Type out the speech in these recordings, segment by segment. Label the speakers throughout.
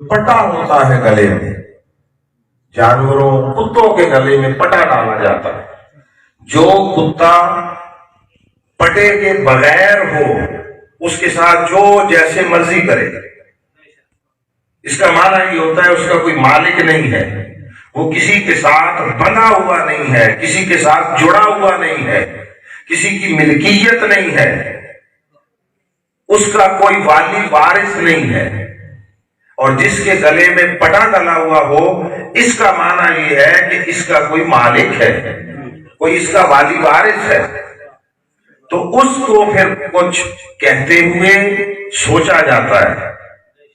Speaker 1: پٹا ہوتا ہے گلے میں، جانوروں کتوں کے گلے میں پٹا ڈالا جاتا ہے. جو کتا پٹے کے بغیر ہو اس کے ساتھ جو جیسے مرضی کرے، اس کا معنی یہ ہوتا ہے اس کا کوئی مالک نہیں ہے، وہ کسی کے ساتھ بندھا ہوا نہیں ہے، کسی کے ساتھ جڑا ہوا نہیں ہے، کسی کی ملکیت نہیں ہے، اس کا کوئی والی وارث نہیں ہے. اور جس کے گلے میں پٹا ڈلا ہوا ہو، اس کا معنی یہ ہے کہ اس کا کوئی مالک ہے، کوئی اس کا والی وارث ہے. تو اس کو پھر کچھ کہتے ہوئے سوچا جاتا ہے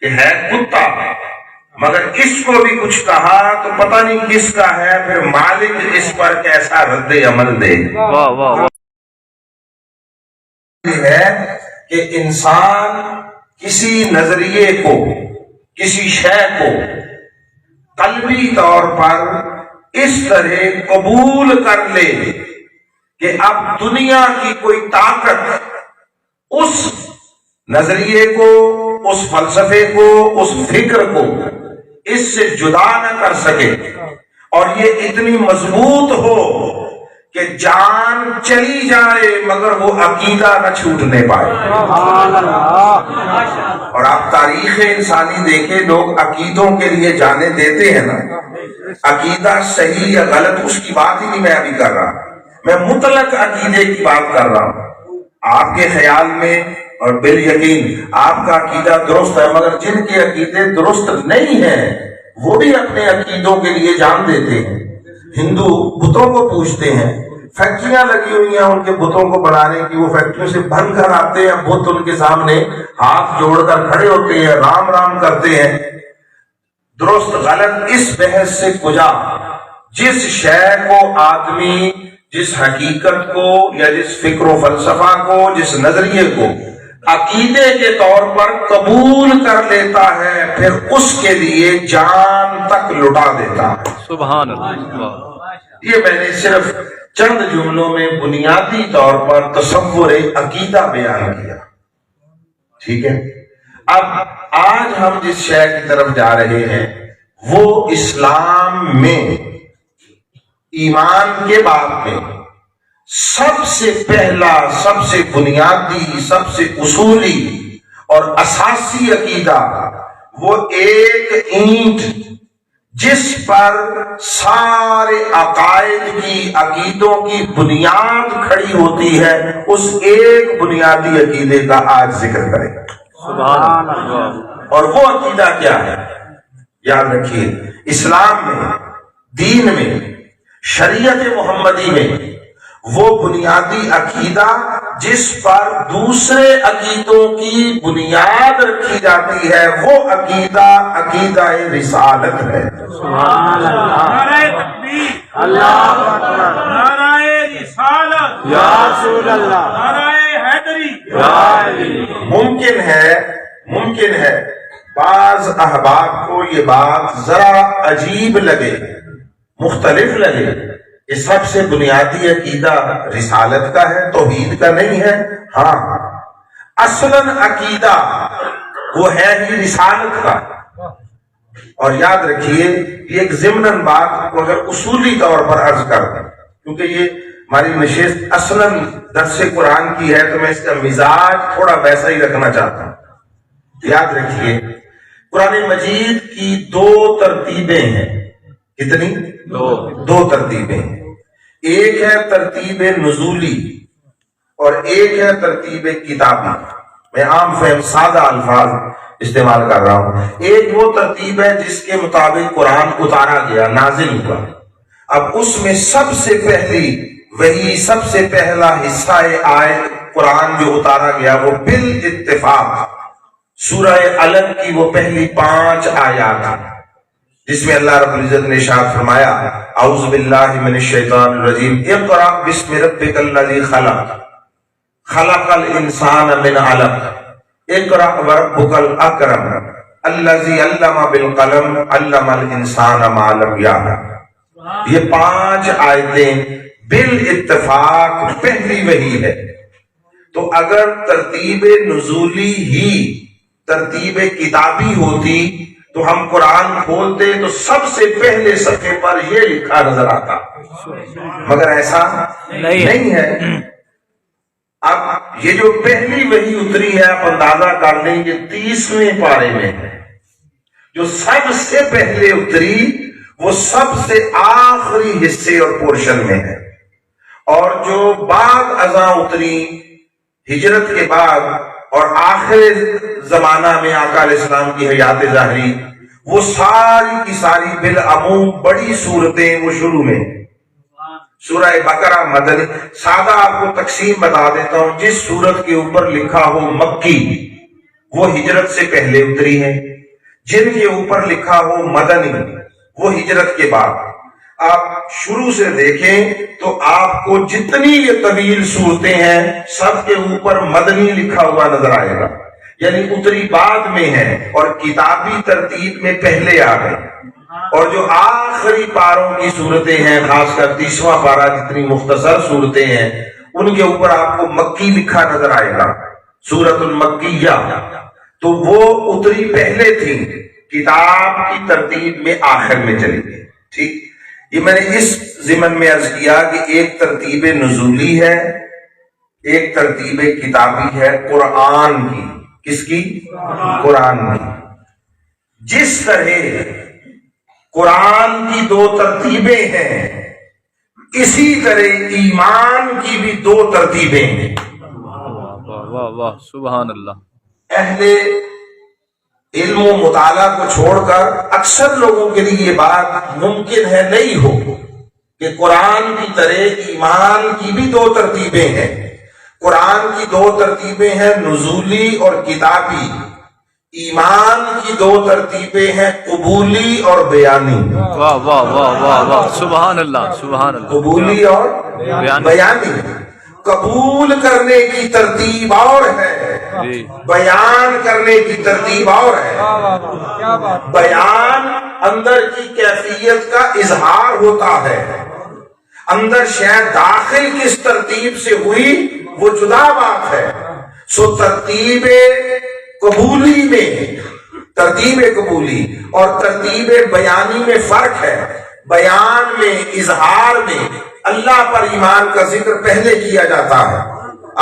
Speaker 1: کہ ہے کتا، مگر اس کو بھی کچھ کہا تو پتہ نہیں کس کا ہے، پھر مالک اس پر کیسا رد عمل دے. ہے کہ انسان کسی نظریے کو، کسی شے کو قلبی طور پر اس طرح قبول کر لے کہ اب دنیا کی کوئی طاقت اس نظریے کو، اس فلسفے کو، اس فکر کو اس سے جدا نہ کر سکے، اور یہ اتنی مضبوط ہو کہ جان چلی جائے مگر وہ عقیدہ نہ چھوٹنے پائے. اور آپ تاریخ انسانی دیکھیں، لوگ عقیدوں کے لیے جانے دیتے ہیں نا. عقیدہ صحیح یا غلط اس کی بات ہی نہیں میں ابھی کر رہا، میں مطلق عقیدے کی بات کر رہا ہوں. آپ کے خیال میں اور بالیقین آپ کا عقیدہ درست ہے، مگر جن کے عقیدے درست نہیں ہیں وہ بھی اپنے عقیدوں کے لیے جان دیتے ہیں. ہندو بتوں کو پوجتے ہیں، فیکٹریاں لگی ہوئی ہیں ان کے بتوں کو بنانے کی، وہ فیکٹریوں سے بن کر آتے ہیں، بت ان کے سامنے ہاتھ جوڑ کر کھڑے ہوتے ہیں، رام رام کرتے ہیں. درست غلط اس بحث سے کجا، جس شے کو آدمی، جس حقیقت کو یا جس فکر و فلسفہ کو، جس نظریے کو عقیدے کے طور پر قبول کر لیتا ہے، پھر اس کے لیے جان تک لٹا دیتا ہے.
Speaker 2: سبحان اللہ.
Speaker 1: یہ میں نے صرف چند جملوں میں بنیادی طور پر تصور عقیدہ بیان کیا. ٹھیک ہے، اب آج ہم جس شے کی طرف جا رہے ہیں وہ اسلام میں ایمان کے باب میں سب سے پہلا، سب سے بنیادی، سب سے اصولی اور اساسی عقیدہ، وہ ایک اینٹ جس پر سارے عقائد کی، عقیدوں کی بنیاد کھڑی ہوتی ہے، اس ایک بنیادی عقیدے کا آج ذکر کریں.
Speaker 2: سبحان اللہ.
Speaker 1: اور وہ عقیدہ کیا ہے؟ یاد رکھیے، اسلام میں، دین میں، شریعت محمدی میں وہ بنیادی عقیدہ جس پر دوسرے عقیدوں کی بنیاد رکھی جاتی ہے، وہ عقیدہ عقیدہ رسالت ہے.
Speaker 2: سبحان اللہ.
Speaker 3: نعرہ تکبیر،
Speaker 2: اللہ اکبر.
Speaker 3: نعرہ رسالت،
Speaker 2: یا رسول اللہ.
Speaker 3: نعرہ حیدری.
Speaker 2: یا علی.
Speaker 1: ممکن ہے بعض احباب کو یہ بات ذرا عجیب لگے، مختلف لگے کہ سب سے بنیادی عقیدہ رسالت کا ہے، توحید کا نہیں ہے. ہاں، اصلاً عقیدہ وہ ہے ہی رسالت کا. اور یاد رکھیے، یہ ایک ضمناً بات کو اگر اصولی طور پر عرض کر دیں، کیونکہ یہ ہماری نشست اصلاً درس قرآن کی ہے تو میں اس کا مزاج تھوڑا ویسا ہی رکھنا چاہتا ہوں. یاد رکھیے، قرآن مجید کی دو ترتیبیں ہیں. کتنی؟ دو ترتیبیں. ایک ہے ترتیب نزولی اور ایک ہے ترتیب کتابی. میں عام فہم سادہ الفاظ استعمال کر رہا ہوں. ایک وہ ترتیب ہے جس کے مطابق قرآن اتارا گیا، نازل ہوا. اب اس میں سب سے پہلی وہی، سب سے پہلا حصہ آیت قرآن جو اتارا گیا وہ بالاتفاق سورہ علق کی وہ پہلی 5 آیات ہیں، جس میں اللہ رب العزت نے ارشاد فرمایا، اعوذ باللہ من الشیطان الرجیم، اقرأ بسم ربک الذی خلق، خلق الانسان من علق، اقرأ وربک الاکرم، الذی علم بالقلم، علم الانسان ما لم یعلم. یہ 5 آیتیں بالاتفاق پہلی وحی ہے. تو اگر ترتیب نزولی ہی ترتیب کتابی ہوتی تو ہم قرآن کھولتے تو سب سے پہلے صفحے پر یہ لکھا نظر آتا، مگر ایسا نہیں ہے۔ اب یہ جو پہلی وحی اتری ہے آپ اندازہ کر لیں، یہ 30ویں پارے میں ہے۔ جو سب سے پہلے اتری وہ سب سے آخری حصے اور پورشن میں ہے، اور جو بعد ازاں اتری ہجرت کے بعد اور آخر زمانہ میں آقا علیہ السلام کی حیات ظاہری، وہ ساری کی ساری بالعموم بڑی صورتیں وہ شروع میں۔ سورہ بقرہ مدنی، سادہ آپ کو تقسیم بتا دیتا ہوں، جس سورت کے اوپر لکھا ہو مکی وہ ہجرت سے پہلے اتری ہے، جن کے اوپر لکھا ہو مدنی وہ ہجرت کے بعد۔ آپ شروع سے دیکھیں تو آپ کو جتنی یہ طویل صورتیں ہیں سب کے اوپر مدنی لکھا ہوا نظر آئے گا، یعنی اتری بعد میں ہے اور کتابی ترتیب میں پہلے آ گئے۔ اور جو آخری پاروں کی صورتیں ہیں، خاص کر 30واں پارہ جتنی مختصر صورتیں ہیں، ان کے اوپر آپ کو مکی لکھا نظر آئے گا، سورۃ المکیہ، تو وہ اتری پہلے تھی، کتاب کی ترتیب میں آخر میں چلی گئی۔ ٹھیک، یہ میں نے اس ضمن میں عرض کیا کہ ایک ترتیب نزولی ہے، ایک ترتیب کتابی ہے قرآن کی۔ کس کی؟ قرآن کی۔ جس طرح قرآن کی 2 ترتیبیں ہیں، اسی طرح ایمان کی بھی 2 ترتیبیں ہیں۔
Speaker 4: واہ واہ واہ، سبحان اللہ۔
Speaker 1: اہل علم و مطالعہ کو چھوڑ کر اکثر لوگوں کے لیے یہ بات ممکن ہے نہیں ہو کہ قرآن کی طرح ایمان کی بھی 2 ترتیبیں ہیں۔ قرآن کی 2 ترتیبیں ہیں نزولی اور کتابی، ایمان کی 2 ترتیبیں ہیں قبولی اور بیانی۔
Speaker 4: واہ واہ واہ واہ واہ، سبحان اللہ سبحان اللہ۔
Speaker 1: قبولی اور بیانی۔ قبول کرنے کی ترتیب اور ہے، بیان کرنے کی ترتیب اور ہے۔ بیان اندر کی کیفیت کا اظہار ہوتا ہے، اندر شاید داخل کس ترتیب سے ہوئی وہ جدا بات ہے۔ سو ترتیب قبولی میں، ترتیب قبولی اور ترتیب بیانی میں فرق ہے۔ بیان میں، اظہار میں اللہ پر ایمان کا ذکر پہلے کیا جاتا ہے۔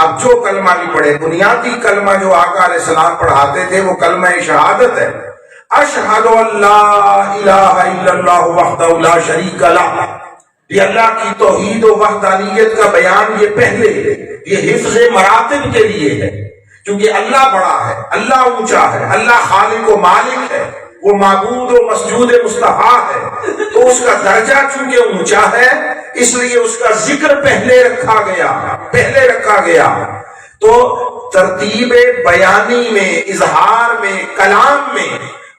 Speaker 1: آپ جو کلمہ نہیں پڑھے، بنیادی کلمہ جو آقا علیہ السلام پڑھاتے تھے وہ کلمہ شہادت ہے، اشہد ان لا الہ الا اللہ وحدہ لا شریک لہ۔ یہ اللہ کی توحید و وحدانیت کا بیان یہ پہلے، یہ حفظ مراتب کے لیے ہے، کیونکہ اللہ بڑا ہے، اللہ اونچا ہے، اللہ خالق و مالک ہے، وہ معبود و مسجود مصطفیٰ ہے، تو اس کا درجہ چونکہ اونچا ہے اس لیے اس کا ذکر پہلے رکھا گیا۔ تو ترتیب بیانی میں، اظہار میں، کلام میں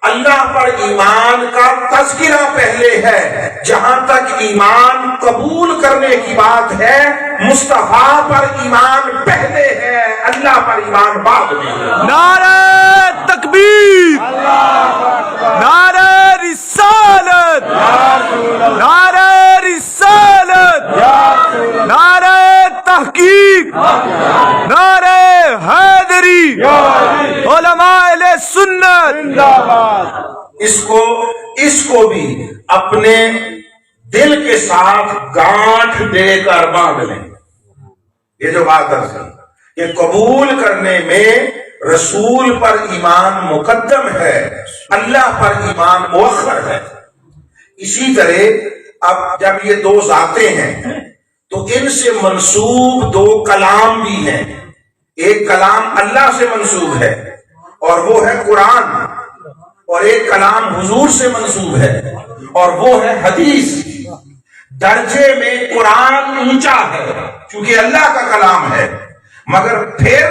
Speaker 1: اللہ پر ایمان کا تذکرہ پہلے ہے۔ جہاں تک ایمان قبول کرنے کی بات ہے، مصطفیٰ پر ایمان پہلے ہے، اللہ پر ایمان بعد میں۔
Speaker 4: نعرہ تکبیر، نعرہ رسالت، نعرہ رسالت، نعرہ تحقیق، نعرہ حیدری، علماء اہل سنت۔
Speaker 1: اس کو بھی اپنے دل کے ساتھ گانٹھ دے کر باندھ لیں۔ یہ جو بات ہے کہ قبول کرنے میں رسول پر ایمان مقدم ہے، اللہ پر ایمان مؤخر ہے۔ اسی طرح اب جب یہ 2 ذاتیں ہیں تو ان سے منسوب 2 کلام بھی ہیں۔ ایک کلام اللہ سے منسوب ہے اور وہ ہے قرآن، اور ایک کلام حضور سے منسوب ہے اور وہ ہے حدیث۔ درجے میں قرآن اونچا ہے کیونکہ اللہ کا کلام ہے، مگر پھر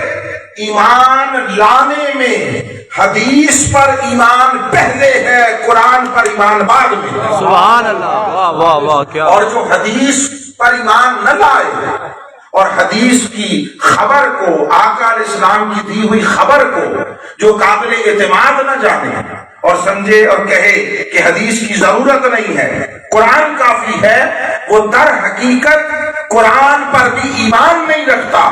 Speaker 1: ایمان لانے میں حدیث پر ایمان پہلے ہے، قرآن پر ایمان بعد میں۔
Speaker 4: سبحان اللہ، واہ واہ واہ، کیا۔
Speaker 1: اور جو حدیث پر ایمان نہ لائے اور حدیث کی خبر کو، آقا علیہ السلام کی دی ہوئی خبر کو جو قابل اعتماد نہ جانے اور سمجھے اور کہے کہ حدیث کی ضرورت نہیں ہے، قرآن کافی ہے، وہ در حقیقت قرآن پر بھی ایمان نہیں رکھتا،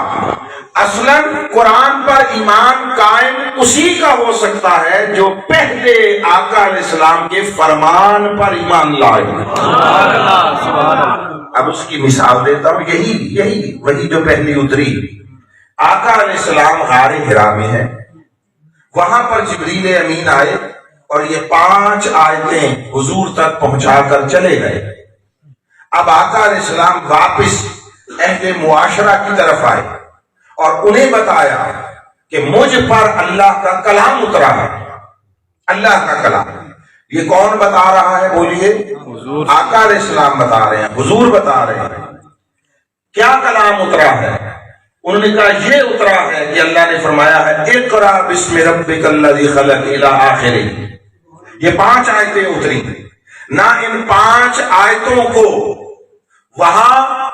Speaker 1: اصلاً قرآن پر ایمان قائم اسی کا ہو سکتا ہے جو پہلے آقا علیہ السلام کے فرمان پر ایمان لائے۔
Speaker 4: سبحان اللہ سبحان اللہ۔
Speaker 1: اب اس کی مثال دیتا ہوں، یہی وہی جو پہلی اتری۔ آقا علیہ السلام غار حرا میں ہے، وہاں پر جبریل امین آئے اور یہ 5 آیتیں حضور تک پہنچا کر چلے گئے۔ اب آقا علیہ السلام واپس اہل معاشرہ کی طرف آئے اور انہیں بتایا کہ مجھ پر اللہ کا کلام اترا ہے، اللہ کا کلام۔ یہ کون بتا رہا ہے بولیے؟
Speaker 4: حضور۔
Speaker 1: آقا علیہ السلام بتا رہے ہیں، حضور بتا رہے ہیں۔ کیا کلام اترا ہے؟ انہوں نے کہا یہ اترا ہے کہ اللہ نے فرمایا ہے اقرا بسم ربک الذی خلق الی آخری۔ یہ 5 آیتیں اتری۔ نہ ان 5 آیتوں کو وہاں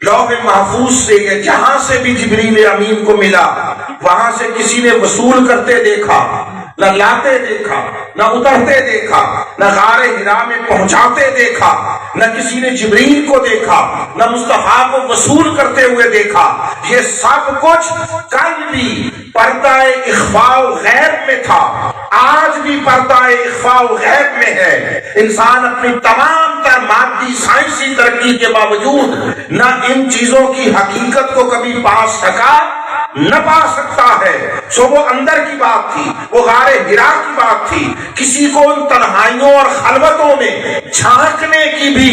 Speaker 1: لوح محفوظ سے یا جہاں سے بھی جبریل امین کو ملا وہاں سے کسی نے وصول کرتے دیکھا، نہ لاتے دیکھا، نہ اترتے دیکھا، نہ غار حرا میں پہنچاتے دیکھا، نہ کسی نے جبریل کو دیکھا، نہ مصطفیٰ کو وصول کرتے ہوئے دیکھا۔ یہ سب کچھ کل بھی پردہ اخفاء غیب میں تھا، آج بھی پردہ اخفاء غیب میں ہے۔ انسان اپنی تمام تر مادی سائنسی ترقی کے باوجود نہ ان چیزوں کی حقیقت کو کبھی پا سکا نہ پا سکتا ہے۔ سو وہ اندر کی بات تھی، وہ غار حرا کی بات تھی۔ کسی کو ان تنہائیوں اور خلوتوں میں جھانکنے کی بھی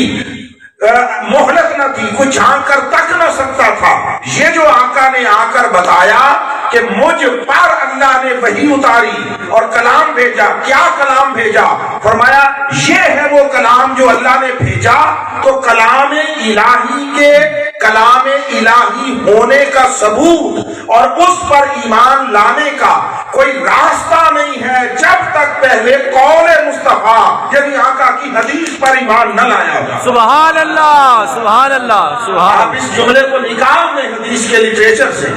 Speaker 1: مہلت نہ تھی، کوئی جھانک کر تک نہ سکتا تھا۔ یہ جو آقا نے آ کر بتایا کہ مجھ پر اللہ نے وحی اتاری اور کلام بھیجا۔ کیا کلام بھیجا؟ فرمایا یہ ہے وہ کلام جو اللہ نے بھیجا۔ تو کلام الہی کے کلام الہی ہونے کا ثبوت اور اس پر ایمان لانے کا کوئی راستہ نہیں ہے جب تک پہلے قول مصطفیٰ یعنی آقا کی حدیث پر ایمان نہ لایا جائے۔
Speaker 4: سبحان اللہ سبحان اللہ سبحان
Speaker 1: آپ اس جملے کو نکال دیں حدیث کے لٹریچر سے،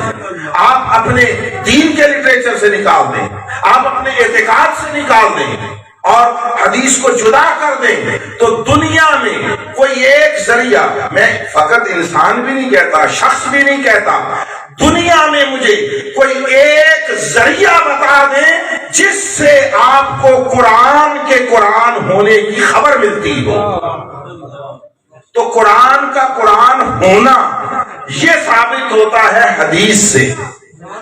Speaker 1: آپ اپنے دین کے لٹریچر سے نکال دیں، آپ اپنے اعتقاد سے نکال دیں اور حدیث کو جدا کر دیں تو دنیا میں کوئی ایک ذریعہ، میں فقط انسان بھی نہیں کہتا، شخص بھی نہیں کہتا، دنیا میں مجھے کوئی ایک ذریعہ بتا دیں جس سے آپ کو قرآن کے قرآن ہونے کی خبر ملتی ہو۔ تو قرآن کا قرآن ہونا یہ ثابت ہوتا ہے حدیث سے،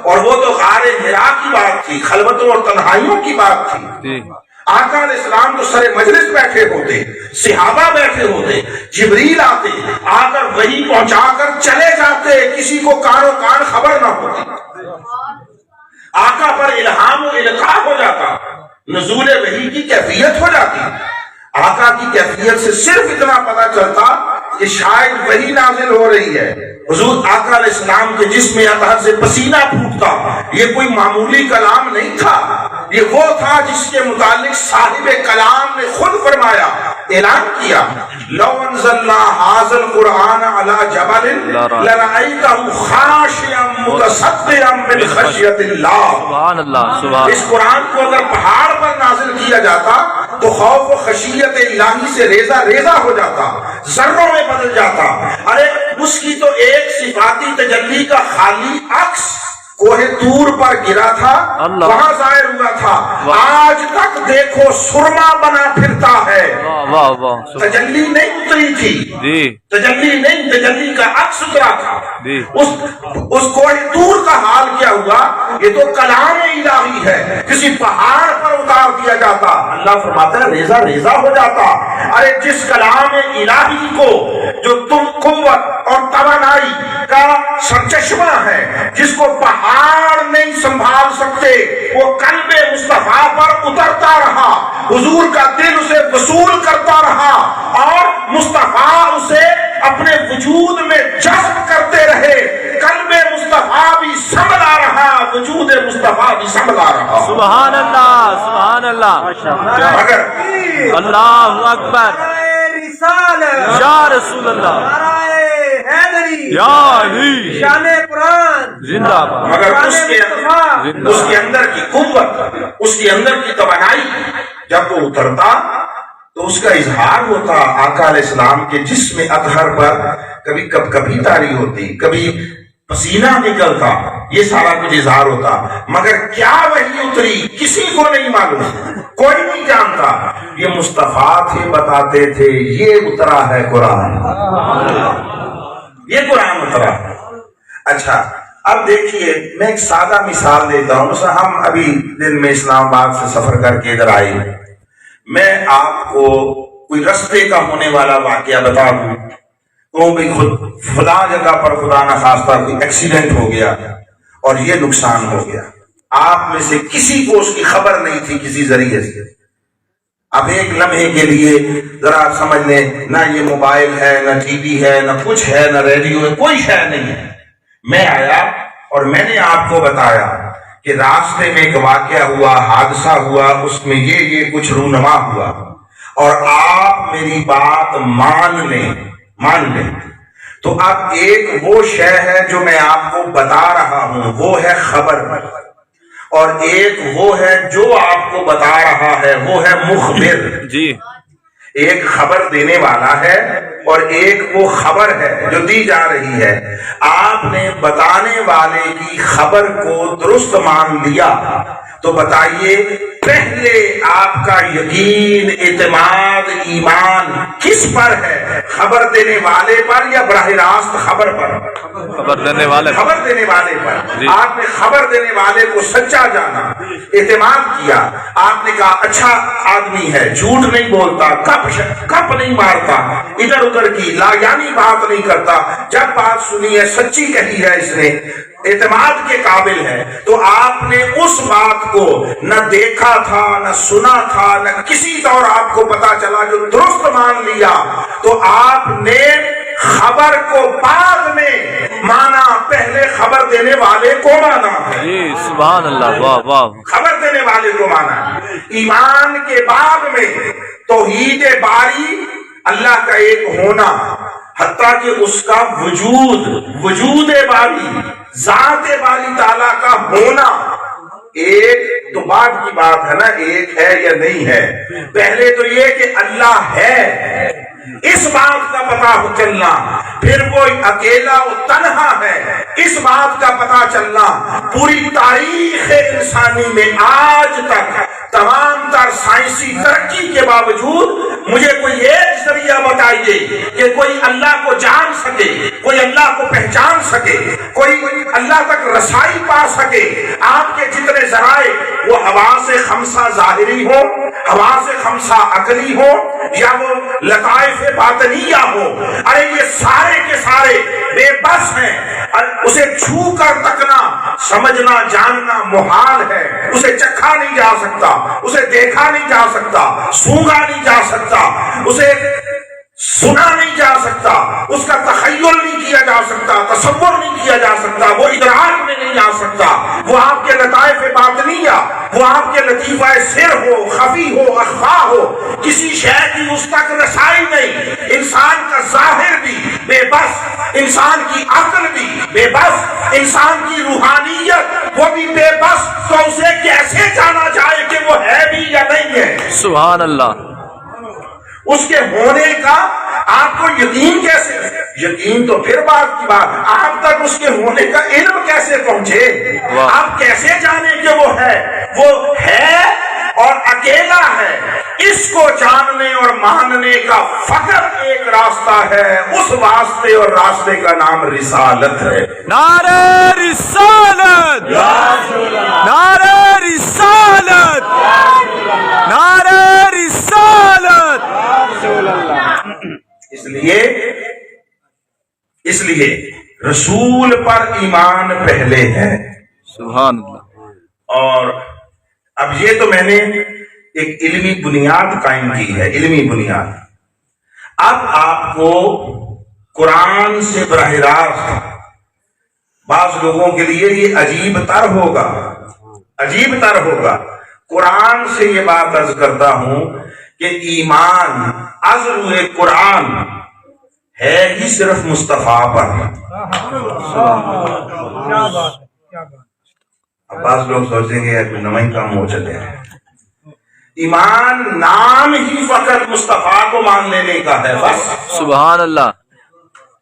Speaker 1: اور وہ تو غار حرا کی بات تھی، خلوتوں اور تنہائیوں کی بات تھی۔ آقا علیہ السلام تو سر مجلس بیٹھے ہوتے، صحابہ بیٹھے ہوتے، جبریل آتے، آ کر وحی پہنچا کر چلے جاتے، کسی کو کان و کان خبر نہ ہوتی۔ آقا پر الہام و القاء ہو جاتا، نزول وحی کی کیفیت ہو جاتی۔ آقا کی کیفیت سے صرف اتنا پتہ چلتا کہ شاید وحی نازل ہو رہی ہے۔ حضور آقا علیہ السلام کے جسم اطہر سے پسینہ پھوٹتا، یہ کوئی معمولی کلام نہیں تھا، یہ وہ تھا جس کے متعلق صاحب کلام نے خود فرمایا، اعلان کیا، لو انزلنا ھذا القرآن علی جبل لرأیتہ خاشعا متصدعا من خشیۃ اللہ۔
Speaker 4: سبحان اللہ سبحان
Speaker 1: اس قرآن کو اگر پہاڑ پر نازل کیا جاتا تو خوف و خشیت الہی سے ریزہ ریزہ ہو جاتا، ذروں میں بدل جاتا۔ ارے اس کی تو ایک صفاتی تجلی کا خالی عکس کوہ طور پر گرا تھا، وہاں ظاہر ہوا تھا، آج تک دیکھو سرما بنا پھرتا ہے۔
Speaker 4: واہ واہ
Speaker 1: تجلی نہیں اتری تھی، تجلی نہیں، تجلی کا عکس اترا تھا۔ اس کوہ طور کا حال کیا ہوا؟ یہ تو کلام الہی ہے، کسی پہاڑ پر اتار دیا جاتا، اللہ فرماتا ہے ریزہ ریزہ ہو جاتا۔ ارے جس کلام الہی کو جو تم قوت اور توانائی کا سرچشمہ ہے، جس کو پہاڑ نہیں سنبھال سکتے، وہ قلب مصطفیٰ پر اترتا رہا، حضور کا دل اسے وصول کرتا رہا اور مصطفیٰ اسے اپنے وجود میں جذب کرتے رہے، قلب مصطفیٰ بھی سنبھلا رہا، وجود مصطفیٰ بھی سنبھلا رہا۔
Speaker 4: سبحان اللہ سبحان اللہ،
Speaker 1: مگر
Speaker 4: اللہ اکبر، یا رسول اللہ، یا علی،
Speaker 3: شان قرآن
Speaker 4: زندہ باد۔
Speaker 1: مگر اس کے اندر کی قوت، اس کے اندر کی توانائی جب وہ اترتا تو اس کا اظہار ہوتا۔ آقا علیہ السلام کے جسم اطہر پر کبھی طاری ہوتی، کبھی پسینہ نکلتا، یہ سارا کچھ اظہار ہوتا، مگر کیا وحی اتری کسی کو نہیں معلوم، کوئی نہیں جانتا۔ یہ مصطفیٰ تھے بتاتے تھے یہ اترا ہے قرآن، یہ قرآن اترا ہے۔ اچھا اب دیکھیے میں ایک سادہ مثال دیتا ہوں۔ مثلا ہم ابھی دن میں اسلام آباد سے سفر کر کے ادھر آئے، میں آپ کو کوئی رستے کا ہونے والا واقعہ بتا دوں، تو بھی خدا جگہ پر خدا نخواستہ کوئی ایکسیڈنٹ ہو گیا اور یہ نقصان ہو گیا، آپ میں سے کسی کو اس کی خبر نہیں تھی کسی ذریعے سے۔ اب ایک لمحے کے لیے ذرا سمجھ لیں، نہ یہ موبائل ہے، نہ ٹی وی ہے، نہ کچھ ہے، نہ ریڈیو ہے، کوئی شے نہیں ہے۔ میں آیا اور میں نے آپ کو بتایا کہ راستے میں ایک واقعہ ہوا، حادثہ ہوا، اس میں یہ کچھ رونما ہوا، اور آپ میری بات مان لیں تو اب ایک وہ شے ہے جو میں آپ کو بتا رہا ہوں، وہ ہے خبر، اور ایک وہ ہے جو آپ کو بتا رہا ہے وہ ہے مخبر۔
Speaker 4: جی
Speaker 1: ایک خبر دینے والا ہے اور ایک وہ خبر ہے جو دی جا رہی ہے۔ آپ نے بتانے والے کی خبر کو درست مان لیا تو بتائیے پہلے آپ کا یقین، اعتماد، ایمان کس پر ہے؟ خبر دینے والے پر یا براہ راست خبر پر؟
Speaker 4: خبر دینے والے
Speaker 1: خبر دینے والے پر۔
Speaker 4: جی۔
Speaker 1: آپ نے خبر دینے والے کو سچا جانا، اعتماد کیا، آپ نے کہا اچھا آدمی ہے، جھوٹ نہیں بولتا، کپ نہیں مارتا، ادھر ادھر کی لا یعنی بات نہیں کرتا، جب بات سنی ہے سچی کہی ہے، اس نے اعتماد کے قابل ہے، تو آپ نے اس بات کو نہ دیکھا تھا، نہ سنا تھا، نہ کسی طور آپ کو پتا چلا، جو درست مان لیا، تو آپ نے خبر کو بعد میں مانا، پہلے خبر دینے والے کو مانا ہے۔
Speaker 4: جی سبحان اللہ، واہ واہ،
Speaker 1: خبر دینے والے کو مانا۔ ایمان کے بعد میں توحید باری، اللہ کا ایک ہونا، حتیٰ کہ اس کا وجود باری، ذات باری تعالیٰ کا ہونا، ایک تو بعد کی بات ہے نا، ایک ہے یا نہیں ہے۔ پہلے تو یہ کہ اللہ ہے، اس بات کا پتہ چلنا، پھر وہ اکیلا و تنہا ہے، اس بات کا پتہ چلنا۔ پوری تاریخ انسانی میں آج تک تمام تر سائنسی ترقی کے باوجود مجھے کوئی ایک ذریعہ بتائیے کہ کوئی اللہ کو جان سکے، کوئی اللہ کو پہچان سکے، کوئی اللہ تک رسائی پا سکے۔ آپ کے جتنے ذرائع وہ حواس خمسہ ظاہری ہو، حواس خمسہ عقلی ہو، یا وہ لطائف باطنیہ ہو، ارے یہ سارے کے سارے بے بس ہیں۔ اسے چھو کر تکنا، سمجھنا، جاننا محال ہے۔ اسے چکھا نہیں جا سکتا، اسے دیکھا نہیں جا سکتا، سونگا نہیں جا سکتا، اسے سنا نہیں جا سکتا، اس کا تخیل نہیں کیا جا سکتا، تصور نہیں کیا جا سکتا، وہ ادراک میں نہیں آ سکتا۔ وہ آپ کے لطائف باطنیہ، وہ آپ کے لطیفہ سر ہو، خفی ہو، اخفا ہو، کسی شے کی اس تک رسائی نہیں۔ انسان کا ظاہر بھی بے بس، انسان کی عقل بھی بے بس، انسان کی روحانیت وہ بھی بے بس، تو اسے کیسے جانا جائے کہ وہ ہے بھی یا نہیں ہے؟
Speaker 4: سبحان اللہ،
Speaker 1: اس کے ہونے کا آپ کو یقین کیسے؟ یقین تو پھر بات کی بات، آپ تک اس کے ہونے کا علم کیسے پہنچے؟ آپ کیسے جانیں کہ وہ ہے اور اکیلا ہے؟ اس کو جاننے اور ماننے کا فقط ایک راستہ ہے، اس واسطے اور راستے کا نام رسالت ہے۔
Speaker 4: نعرہ رسالت، نعرہ رسالت، نعرہ رسالت۔
Speaker 1: اس لیے رسول پر ایمان پہلے ہے۔
Speaker 4: سبحان اللہ۔
Speaker 1: اور اب یہ تو میں نے ایک علمی بنیاد قائم کی ہے، علمی بنیاد۔ اب آپ کو قرآن سے براہ راست، بعض لوگوں کے لیے یہ عجیب تر ہوگا، قرآن سے یہ بات عرض کرتا ہوں کہ ایمان از روئے قرآن ہے ہی صرف مصطفیٰ پر۔ اب بعض لوگ سوچیں گے کوئی نمائی کام ہو چلے ہیں۔ ایمان نام ہی فقط مصطفیٰ کو مان لینے کا ہے بس۔
Speaker 4: سبحان اللہ۔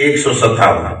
Speaker 1: 157।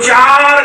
Speaker 1: 4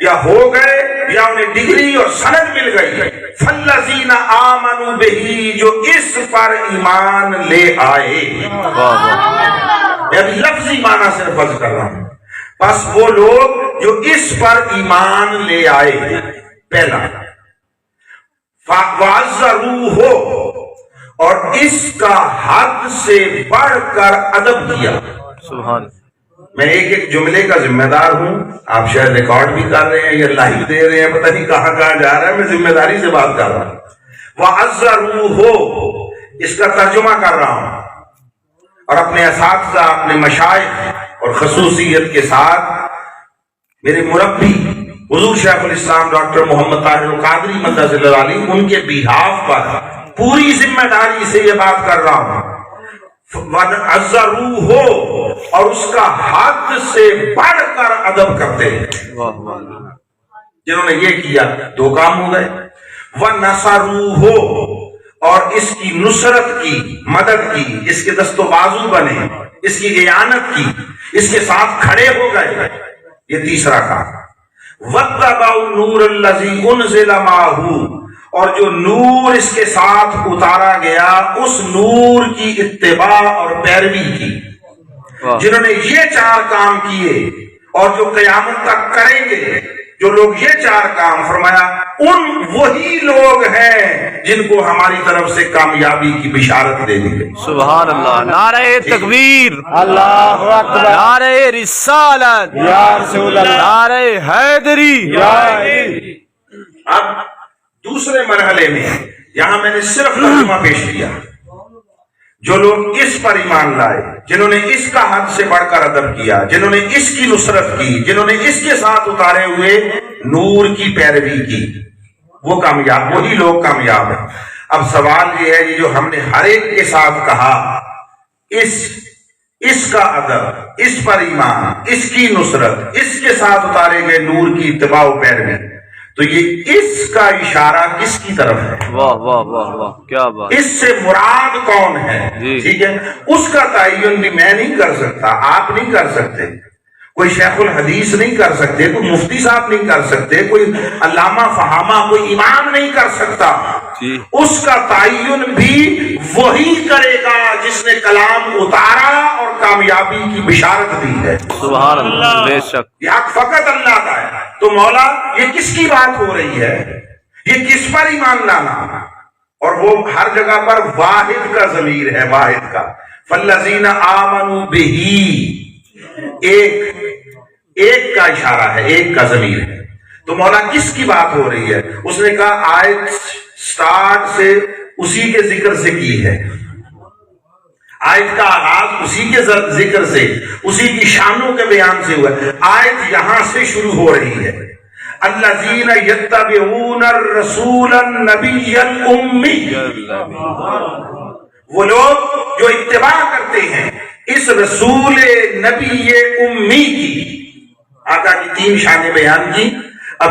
Speaker 1: یا ہو گئے یا انہیں ڈگری اور سند مل گئی، فالذین آمنوا بہ، جو اس پر ایمان لے آئے. میں ابھی لفظی معنی سے فرض کر رہا ہوں. بس وہ لوگ جو اس پر ایمان لے آئے، پہلا وَعَزَّرُوهُ، اور اس کا حد سے بڑھ کر ادب کیا.
Speaker 4: سبحان.
Speaker 1: میں ایک ایک جملے کا ذمہ دار ہوں، آپ شاید ریکارڈ بھی کر رہے ہیں یا لائیو دے رہے ہیں، پتہ نہیں کہاں کہاں جا رہا ہے، میں ذمہ داری سے بات کر رہا ہوں. وَعَزَّرُوهُ، اس کا ترجمہ کر رہا ہوں، اور اپنے اساتذہ، اپنے مشائخ اور خصوصیت کے ساتھ میرے مربی حضور شیخ الاسلام ڈاکٹر محمد طاہر القادری مدث اللہ علیہ، ان کے بیہاف پر پوری ذمہ داری سے یہ بات کر رہا ہوں. وَعَزَّرُوهُ، اور اس کا حد سے بڑھ کر ادب کرتے ہیں. جنہوں نے یہ کیا دو کام ہو گئے. وَنَصَرُوهُ، اور اس کی نصرت کی، مدد کی، اس کے دست و بازو بنے، اس کی اعانت کی، اس کے ساتھ کھڑے ہو گئے. یہ تیسرا کام. وَاتَّبَعُوا النُّورَ الَّذِي أُنزِلَ مَعَهُ، اور جو نور اس کے ساتھ اتارا گیا، اس نور کی اتباع اور پیروی کی. جنہوں نے یہ چار کام کیے اور جو قیامت تک کریں گے، جو لوگ یہ چار کام، فرمایا ان وہی لوگ ہیں جن کو ہماری طرف سے کامیابی کی بشارت دے دی گئی.
Speaker 4: سبحان اللہ. نعرہ تکبیر،
Speaker 2: اللہ اکبر،
Speaker 4: نعرہ رسالت،
Speaker 2: یا رسول اللہ،
Speaker 4: نعرہ حیدری.
Speaker 2: یا علی.
Speaker 1: اب دوسرے مرحلے میں یہاں میں نے صرف ترجمہ پیش کیا. جو لوگ اس پر ایمان لائے، جنہوں نے اس کا حد سے بڑھ کر ادب کیا، جنہوں نے اس کی نصرت کی، جنہوں نے اس کے ساتھ اتارے ہوئے نور کی پیروی کی، وہ کامیاب، وہی لوگ کامیاب ہیں. اب سوال یہ ہے جو ہم نے ہر ایک کے ساتھ کہا، اس کا ادب، اس پر ایمان، اس کی نصرت، اس کے ساتھ اتارے گئے نور کی اتباع و پیروی، تو یہ اس کا اشارہ کس کی طرف ہے؟
Speaker 4: واہ واہ واہ واہ، کیا بات.
Speaker 1: اس سے مراد کون ہے؟ ٹھیک ہے، اس کا تعین بھی میں نہیں کر سکتا، آپ نہیں کر سکتے، کوئی شیخ الحدیث نہیں کر سکتے، کوئی مفتی صاحب نہیں کر سکتے، کوئی علامہ فہامہ، کوئی امام نہیں کر سکتا. اس کا تعین بھی وہی کرے گا جس نے کلام اتارا اور کامیابی کی بشارت دی ہے.
Speaker 4: سبحان اللہ. بے شک
Speaker 1: یہ حق فقط اللہ کا ہے. تو مولا یہ کس کی بات ہو رہی ہے؟ یہ کس پر ایمان لانا؟ اور وہ ہر جگہ پر واحد کا ضمیر ہے، واحد کا. فالذین آمنوا بہ، ایک کا اشارہ ہے، ایک کا ضمیر ہے. تو مولا کس کی بات ہو رہی ہے؟ اس نے کہا آیت سٹارٹ سے اسی کے ذکر سے کی ہے، آیت کا آغاز اسی کے ذکر سے، اسی کی شانوں کے بیان سے ہوا ہے. آیت یہاں سے شروع ہو رہی ہے. الذین یتبعون الرسول النبی الامی، وہ لوگ جو اتباع کرتے ہیں اس رسول نبی امی کی. آقا کی تین شانیں بیان کی. اب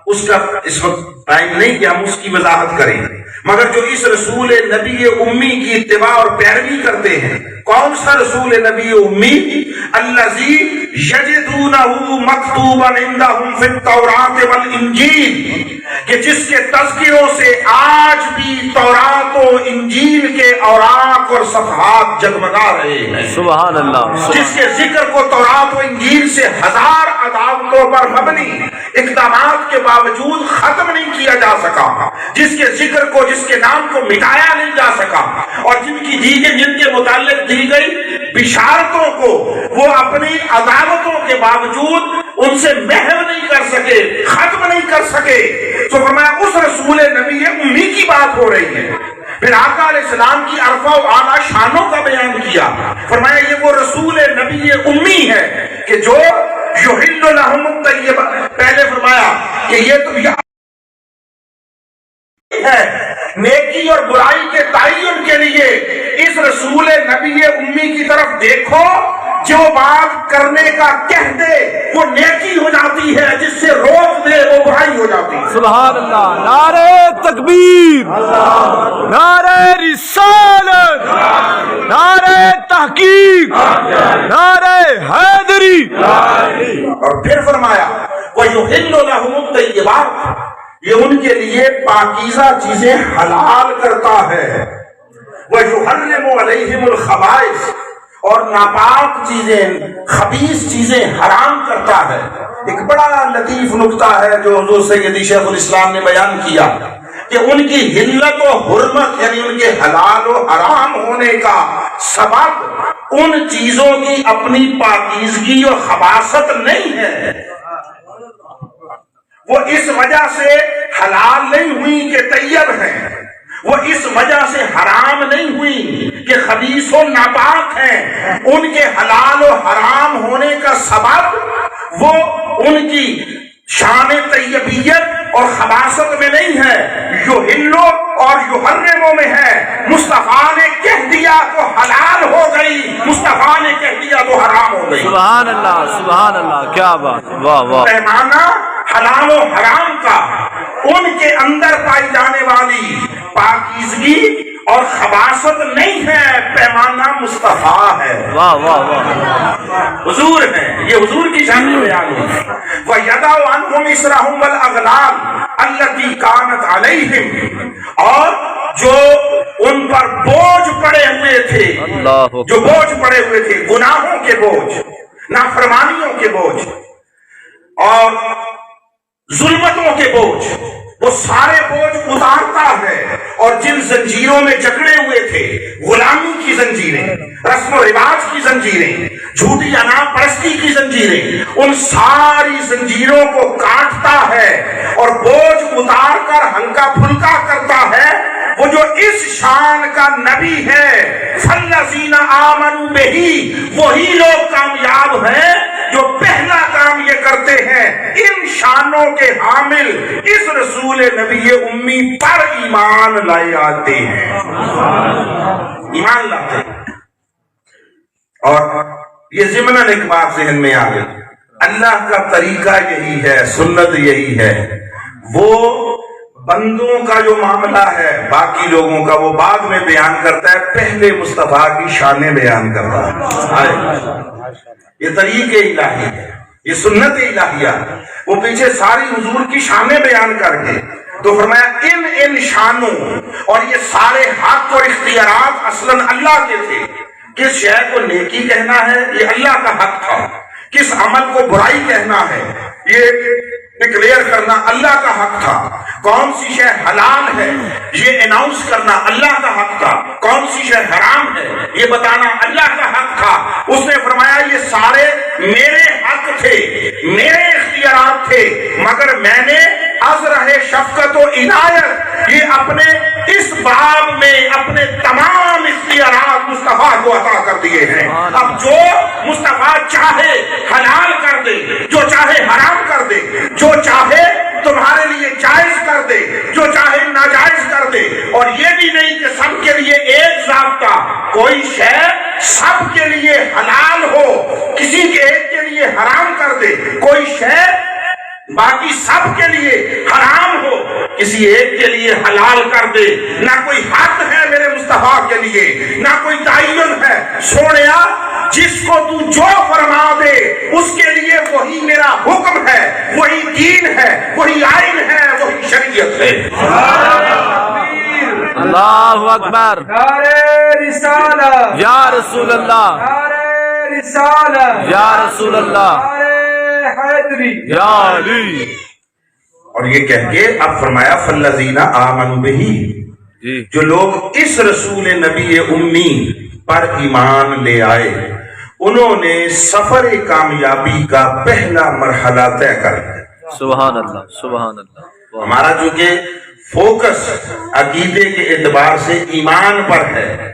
Speaker 1: اس کا اس وقت ٹائم نہیں کہ ہم اس کی وضاحت کریں، مگر جو اس رسول نبی امی کی اتباع اور پیروی کرتے ہیں. کون سا رسول نبی امی؟ الذی یجدونہ مکتوبا عندہم فی التوراۃ والانجیل، کہ جس کے تذکروں سے آج بھی تورات و انجیل کے اوراق اور صفحات جگمگا رہے ہیں.
Speaker 4: سبحان اللہ.
Speaker 1: جس کے ذکر کو تورات و انجیل سے ہزار عداوتوں پر مبنی اقدامات کے باوجود ختم نہیں کیا جا سکا، جس کے ذکر کو، جس کے نام کو مٹایا نہیں جا سکا، اور جن کے متعلق دی گئی بشارتوں کو وہ اپنی عداوتوں کے باوجود ان سے محو نہیں کر سکے، ختم نہیں کر سکے. تو فرمایا اس رسول نبی امی کی بات ہو رہی ہے. پھر آقا علیہ السلام کی عرفہ و اعلیٰ شانوں کا بیان کیا. فرمایا یہ وہ رسول نبی امی ہے کہ جو یحل لہم الطیبات، پہلے فرمایا کہ یہ تو ہے نیکی اور برائی کے تعین کے لیے اس رسول نبی امی کی طرف دیکھو. جو بات کرنے کا کہہ دے وہ نیکی ہو جاتی ہے، جس سے روک دے وہ برائی ہو جاتی ہے.
Speaker 4: سبحان اللہ. نعرہ تکبیر، نعرہ رسالت، نعرہ تحقیق، نعرہ حیدری.
Speaker 1: اور پھر فرمایا وَيُحِلُّ لَهُمُ الطَّيِّبَاتِ، یہ ان کے لیے پاکیزہ چیزیں حلال کرتا ہے، وَيُحَرِّمُ عَلَيْهِمُ الْخَبَائِثَ، اور ناپاک چیزیں خبیث چیزیں حرام کرتا ہے۔ ایک بڑا لطیف نکتہ ہے جو حضور سیدی شیخ الاسلام نے بیان کیا کہ ان کی حلت و حرمت یعنی ان کے حلال و حرام ہونے کا سبب ان چیزوں کی اپنی پاکیزگی اور خباثت نہیں ہے، وہ اس وجہ سے حلال نہیں ہوئی کہ طیب ہیں، وہ اس وجہ سے حرام نہیں ہوئی کہ خبیث و ناپاک ہیں، ان کے حلال و حرام ہونے کا سبب وہ ان کی شان طیبیت اور خباثت میں نہیں ہے، یحلو اور یحرمو میں ہے۔ مصطفیٰ نے کہہ دیا تو حلال ہو گئی، مصطفیٰ نے کہہ دیا تو حرام ہو گئی۔
Speaker 4: سبحان اللہ، سبحان اللہ، کیا بات، واہ واہ۔
Speaker 1: پیمانہ حلال و حرام کا ان کے اندر پائی جانے والی پاکیزگی اور خباثت نہیں ہے، پیمانہ مصطفیٰ ہے،
Speaker 4: واہ واہ واہ،
Speaker 1: حضور ہے، یہ حضور کی شان میں بیان ہے۔ وَيَدَعُ عَنْهُمْ إِصْرَهُمْ وَالْأَغْلَالَ الَّتِي كَانَتْ عَلَيْهِمْ، اور جو ان پر بوجھ پڑے ہوئے تھے،
Speaker 4: اللہ
Speaker 1: جو بوجھ پڑے ہوئے تھے، گناہوں کے بوجھ، نافرمانیوں کے بوجھ اور ظلمتوں کے بوجھ، وہ سارے بوجھ اتارتا ہے، اور جن زنجیروں میں جکڑے ہوئے تھے، غلامی کی زنجیریں، رسم و رواج کی زنجیریں، جھوٹی انا پرستی کی زنجیریں، ان ساری زنجیروں کو کاٹتا ہے اور بوجھ اتار کر ہلکا پھلکا کرتا ہے۔ وہ جو اس شان کا نبی ہے، فَالَّذِينَ آمَنُوا بِهِ، وہی لوگ کامیاب ہیں جو پہلا کام یہ کرتے ہیں، ان شانوں کے حامل اس رسول نبی امی پر ایمان لائے آتے ہیں، ایمان لاتے ہیں۔ اور یہ ضمناً ایک بات ذہن میں آ گئی، اللہ کا طریقہ یہی ہے، سنت یہی ہے، وہ بندوں کا جو معاملہ ہے باقی لوگوں کا وہ بعد میں بیان کرتا ہے، پہلے مصطفیٰ کی شانیں بیان کرتا ہے۔ یہ طریق الہی ہے، یہ سنت الہیہ، وہ پیچھے ساری حضور کی شانیں بیان کر کے تو فرمایا ان شانوں اور یہ سارے حق اور اختیارات اصلاً اللہ کے تھے۔ کس شے کو نیکی کہنا ہے یہ اللہ کا حق تھا، کس عمل کو برائی کہنا ہے یہ ڈکلیئر کرنا اللہ کا حق تھا، کون سی شے حلال ہے یہ اناؤنس کرنا اللہ کا حق تھا، کون سی شے حرام ہے یہ بتانا اللہ کا حق تھا۔ اس نے فرمایا یہ سارے میرے حق تھے، میرے اختیارات تھے، مگر میں نے از رہے شفقت و عنایت یہ اپنے اس باب میں اپنے تمام اختیارات مصطفیٰ کو عطا کر دیے ہیں۔ اب جو مصطفیٰ چاہے حلال کر دے، جو چاہے حرام کر دے، جو چاہے تمہارے لیے جائز کر دے، جو چاہے ناجائز کر دے، اور یہ بھی نہیں کہ سب کے لیے ایک ضابطہ، کوئی شے سب کے لیے حلال ہو کسی کے ایک کے لیے حرام کر دے، کوئی شے باقی سب کے لیے حرام ہو کسی ایک کے لیے حلال کر دے۔ نہ کوئی حد ہے میرے مصطفیٰ کے لیے، نہ کوئی تعین ہے، سونیا جس کو تو جو فرما دے اس کے لیے وہی میرا حکم ہے، وہی دین ہے، وہی آئین ہے، وہی شریعت ہے۔
Speaker 4: اللہ اکبر،
Speaker 2: نعرہ رسالت،
Speaker 4: یا رسول اللہ،
Speaker 2: نعرہ رسالت،
Speaker 4: یا رسول اللہ،
Speaker 2: نعرہ حیدری،
Speaker 4: یا علی۔
Speaker 1: اور یہ کہہ کے اب فرمایا فَالَّذِينَ آمَنُوا بِهِ،
Speaker 4: جی
Speaker 1: جو لوگ اس رسول نبی امی پر ایمان لے آئے انہوں نے سفر کامیابی کا پہلا مرحلہ طے کر لیا۔
Speaker 4: سبحان اللہ، سبحان اللہ، واہ،
Speaker 1: ہمارا جو کہ فوکس عقیدے کے اعتبار سے ایمان پر ہے،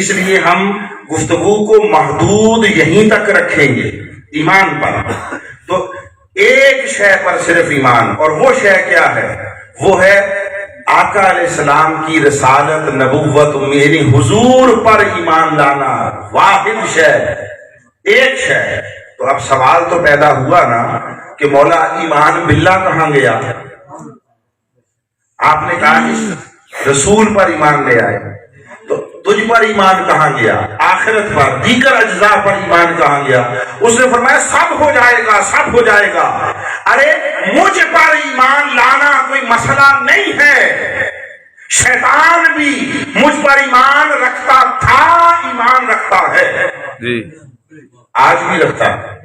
Speaker 1: اس لیے ہم گفتگو کو محدود یہیں تک رکھیں گے، ایمان پر۔ تو ایک شے پر صرف ایمان، اور وہ شے کیا ہے؟ وہ ہے آقا علیہ السلام کی رسالت، نبوت، یعنی حضور پر ایمان لانا، واحد شے، ایک شے۔ تو اب سوال تو پیدا ہوا نا کہ مولا ایمان باللہ کہاں گیا؟ آپ نے کہا کہ رسول پر ایمان لے آئے، تو تجھ پر ایمان کہاں گیا؟ آخرت پر، دیگر اجزاء پر ایمان کہاں گیا؟ اس نے فرمایا سب ہو جائے گا، سب ہو جائے گا۔ ارے مجھ پر ایمان لانا کوئی مسئلہ نہیں ہے، شیطان بھی مجھ پر ایمان رکھتا تھا، ایمان رکھتا ہے،
Speaker 4: جی
Speaker 1: آج بھی رکھتا ہے،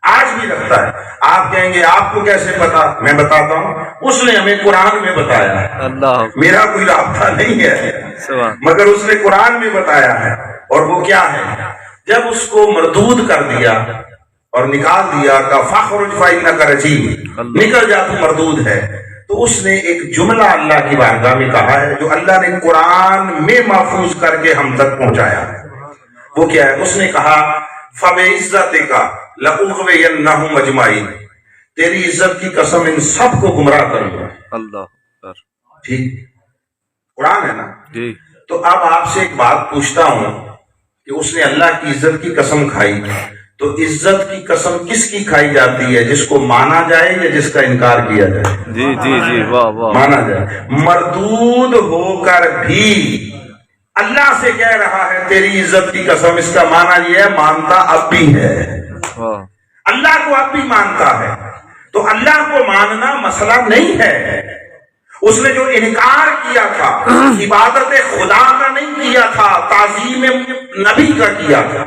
Speaker 1: آج بھی رکھتا ہے۔ آپ کہیں گے آپ کو کیسے پتا؟ میں بتاتا ہوں، اس نے ہمیں قرآن میں بتایا ہے،
Speaker 4: اللہ
Speaker 1: میرا کوئی رابطہ نہیں ہے،
Speaker 4: سبحان
Speaker 1: مگر اس نے قرآن میں بتایا ہے۔ اور وہ کیا ہے؟ جب اس کو مردود کر دیا اور نکال دیا کہ فخرج فإنک رجیم، نکل جا تو مردود ہے، تو اس نے ایک جملہ اللہ کی بارگاہ میں کہا ہے جو اللہ نے قرآن میں محفوظ کر کے ہم تک پہنچایا ہے۔ وہ کیا ہے؟ اس نے کہا فَبِعِزَّتِکَ لَأُغْوِيَنَّهُمْ أَجْمَعِينَ، تیری عزت کی قسم ان سب کو گمراہ کروں گا۔
Speaker 4: اللہ اکبر۔
Speaker 1: ٹھیک، قرآن ہے نا؟
Speaker 4: جی
Speaker 1: تو اب آپ سے ایک بات پوچھتا ہوں کہ اس نے اللہ کی عزت کی قسم کھائی، تو عزت کی قسم کس کی کھائی جاتی ہے؟ جس کو مانا جائے یا جس کا انکار کیا جائے؟
Speaker 4: جی جی جی واہ واہ،
Speaker 1: مانا جائے۔ مردود ہو کر بھی اللہ سے کہہ رہا ہے تیری عزت کی قسم، اس کا معنی یہ ہے مانتا اب بھی ہے،
Speaker 4: واہ
Speaker 1: اللہ کو اب بھی مانتا ہے۔ تو اللہ کو ماننا مسئلہ نہیں ہے، اس نے جو انکار کیا تھا عبادت خدا کا نہیں کیا تھا، تعظیم نبی کا کیا تھا،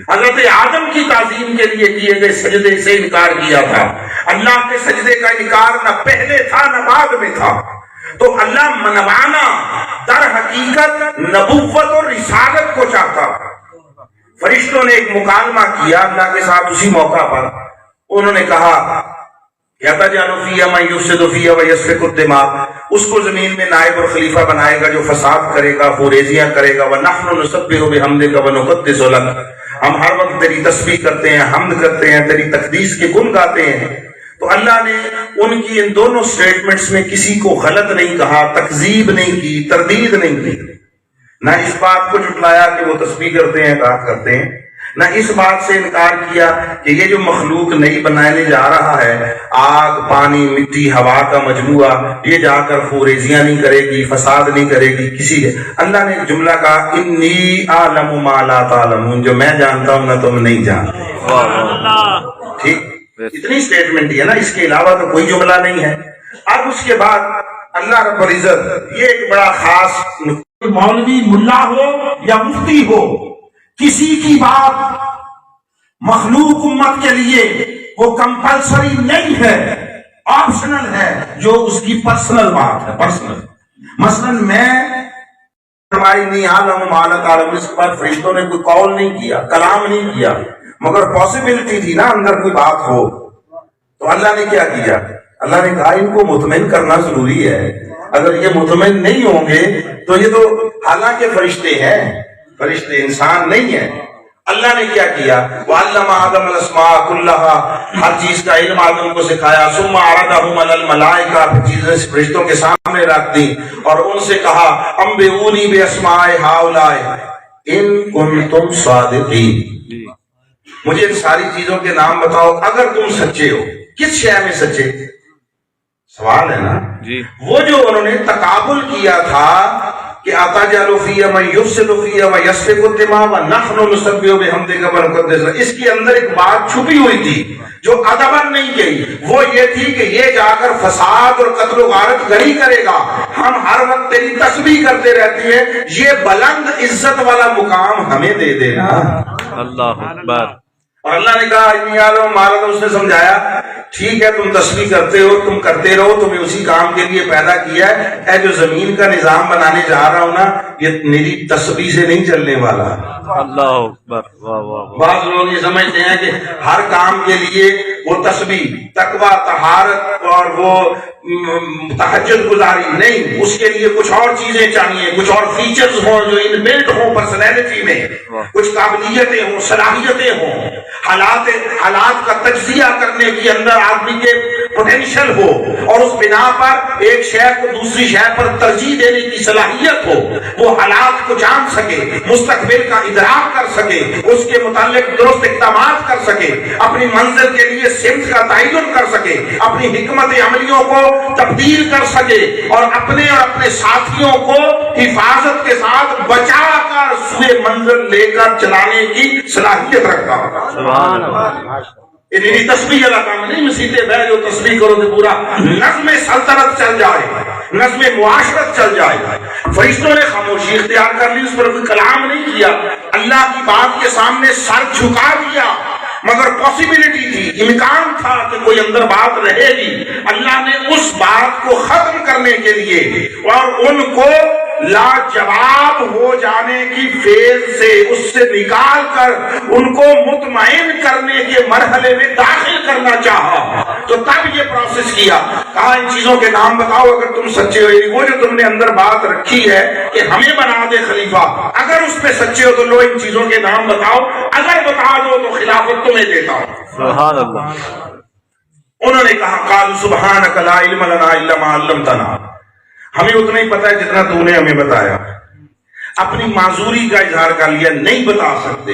Speaker 1: حضرت آدم کی تعظیم کے لیے کیے گئے سجدے سے انکار کیا تھا۔ اللہ کے سجدے کا انکار نہ پہلے تھا نہ بعد میں تھا۔ تو اللہ منوانا در حقیقت نبوت اور رسالت کو چاہتا۔ فرشتوں نے ایک مکالمہ کیا اللہ کے ساتھ اسی موقع پر، انہوں نے کہا یَتَجْعَلُ فِيهَا مَن يُفْسِدُ فِيهَا وَيَسْفِكُ الدِّمَاءَ، اس کو زمین میں نائب اور خلیفہ بنائے گا جو فساد کرے گا، خوریزیاں کرے گا۔ وَنَحْنُ نُسَبِّحُ بِحَمْدِكَ وَنُقَدِّسُ لَكَ، ہم ہر وقت تیری تسبیح کرتے ہیں، حمد کرتے ہیں، تیری تقدیس کے گن گاتے ہیں۔ تو اللہ نے ان کی ان دونوں سٹیٹمنٹس میں کسی کو غلط نہیں کہا، تکذیب نہیں کی، تردید نہیں کی، نہ اس بات کو جھٹلایا کہ وہ تسبیح کرتے ہیں، اطاعت کرتے ہیں، نہ اس بات سے انکار کیا کہ یہ جو مخلوق نئی بنانے جا رہا ہے، آگ، پانی، مٹی، ہوا کا مجموعہ، یہ جا کر خوریزیاں نہیں کرے گی، فساد نہیں کرے گی کسی نے۔ اللہ نے ایک جملہ کہا انی اعلم ما لا تعلمون، جو میں جانتا ہوں نہ تم نہیں جانتے۔ ٹھیک، اتنی سٹیٹمنٹ ہے نا، اس کے علاوہ تو کوئی جملہ نہیں ہے۔ اب اس کے بعد اللہ رب العزت، یہ ایک بڑا خاص، مولوی ملا ہو یا مفتی ہو، کسی کی بات مخلوق امت کے لیے وہ کمپلسری نہیں ہے، آپشنل ہے، جو اس کی پرسنل بات ہے، پرسنل۔ مثلا میں نہیں عالم مالک عالم، اس کے بعد فرشتوں نے کوئی قول نہیں کیا، کلام نہیں کیا، مگر پاسبلٹی تھی نا اندر کوئی بات ہو۔ تو اللہ نے کیا کیا؟ اللہ نے کہا ان کو مطمئن کرنا ضروری ہے، اگر یہ مطمئن نہیں ہوں گے تو یہ تو، حالانکہ فرشتے ہیں، فرشتے انسان نہیں ہیں۔ اللہ نے کیا کیا؟ وَعَلَّمَ آدَمَ الْأَسْمَاءَ كُلَّهَا، ہر چیز کا علم آدم کو سکھایا۔ ثُمَّ عَرَضَهُمْ عَلَى الْمَلَائِكَةِ، پھر چیزیں فرشتوں کے سامنے رکھ دی اور ان سے کہا أَنبِئُونِي بِأَسْمَاءِ هَؤُلَاءِ إِن كُنتُمْ صَادِقِينَ، مجھے ان ساری چیزوں کے نام بتاؤ اگر تم سچے ہو۔ کس شے میں سچے؟ سوال ہے نا
Speaker 4: جی۔
Speaker 1: وہ جو انہوں نے تقابل کیا تھا کہ أَتَجْعَلُ فِيهَا مَن يُفْسِدُ فِيهَا وَيَسْفِكُ الدِّمَاءَ وَنَحْنُ نُسَبِّحُ بِحَمْدِكَ وَنُقَدِّسُ لَكَ، اس کے اندر ایک بات چھپی ہوئی تھی جو ادباً نہیں کہی، وہ یہ تھی کہ یہ جا کر فساد اور قتل و غارت گری کرے گا، ہم ہر وقت تیری تسبیح کرتے رہتی ہیں، یہ بلند عزت والا مقام ہمیں دے دینا۔
Speaker 4: اللہ اکبر۔
Speaker 1: اور اللہ نے کہا انی عالم مالک، اس نے سمجھایا ٹھیک ہے تم تسبیح کرتے ہو، تم کرتے رہو، تمہیں اسی کام کے لیے پیدا کیا ہے، اے جو زمین کا نظام بنانے جا رہا ہوں نا، یہ میری تسبیح سے نہیں چلنے والا۔
Speaker 4: اللہ اکبر، واہ واہ واہ۔
Speaker 1: بعض لوگ یہ سمجھتے ہیں کہ ہر کام کے لیے وہ تسبیح، تقویٰ، طہارت اور وہ تہجد گزاری نہیں، اس کے لیے کچھ اور چیزیں چاہیے، کچھ اور فیچرز ہوں جو ان بلٹ ہوں پرسنالٹی میں، کچھ قابلیتیں ہوں، صلاحیتیں ہوں، حالات کا تجزیہ کرنے کے اندر آدمی کے پوٹینشل ہو، اور اس بنا پر ایک شے کو دوسری شے پر ترجیح دینے کی صلاحیت ہو، وہ حالات کو جان سکے، مستقبل کا ادراک کر سکے، اس کے متعلق درست اقدامات کر سکے، اپنی منزل کے لیے سمت کا تعین کر سکے، اپنی حکمت عملیوں کو تبدیل کر سکے، اور اپنے ساتھیوں کو حفاظت کے ساتھ بچا کر سوئے منزل لے کر چلانے کی صلاحیت رکھتا ہوگا۔
Speaker 4: سبحان اللہ۔
Speaker 1: انہیں تسبیح اللہ کام نہیں مسیتے بہ جو تسبیح کرو تو پورا نظم سلطنت چل جائے، نظم معاشرت چل جائے۔ فرشتوں نے خاموشی اختیار کر لی، اس پر کوئی کلام نہیں کیا، اللہ کی بات کے سامنے سر جھکا دیا، مگر پاسبلٹی تھی، امکان تھا کہ کوئی اندر بات رہے گی۔ اللہ نے اس بات کو ختم کرنے کے لیے اور ان کو لاجواب ہو جانے کی فیز سے اس سے نکال کر ان کو مطمئن کرنے کے مرحلے میں داخل کرنا چاہا، تو تب یہ پروسیس کیا، کہا ان چیزوں کے نام بتاؤ اگر تم سچے ہو، وہ جو تم نے اندر بات رکھی ہے کہ ہمیں بنا دے خلیفہ، اگر اس پہ سچے ہو تو لو ان چیزوں کے نام بتاؤ، اگر بتا دو تو خلافت تمہیں دیتا ہوں۔
Speaker 4: سبحان اللہ۔
Speaker 1: انہوں نے کہا قالوا سبحانک لا علم لنا الا ما علمتنا، ہمیں اتنا ہی پتا ہے جتنا تو نے ہمیں بتایا۔ اپنی معذوری کا اظہار کر لیا، نہیں بتا سکتے۔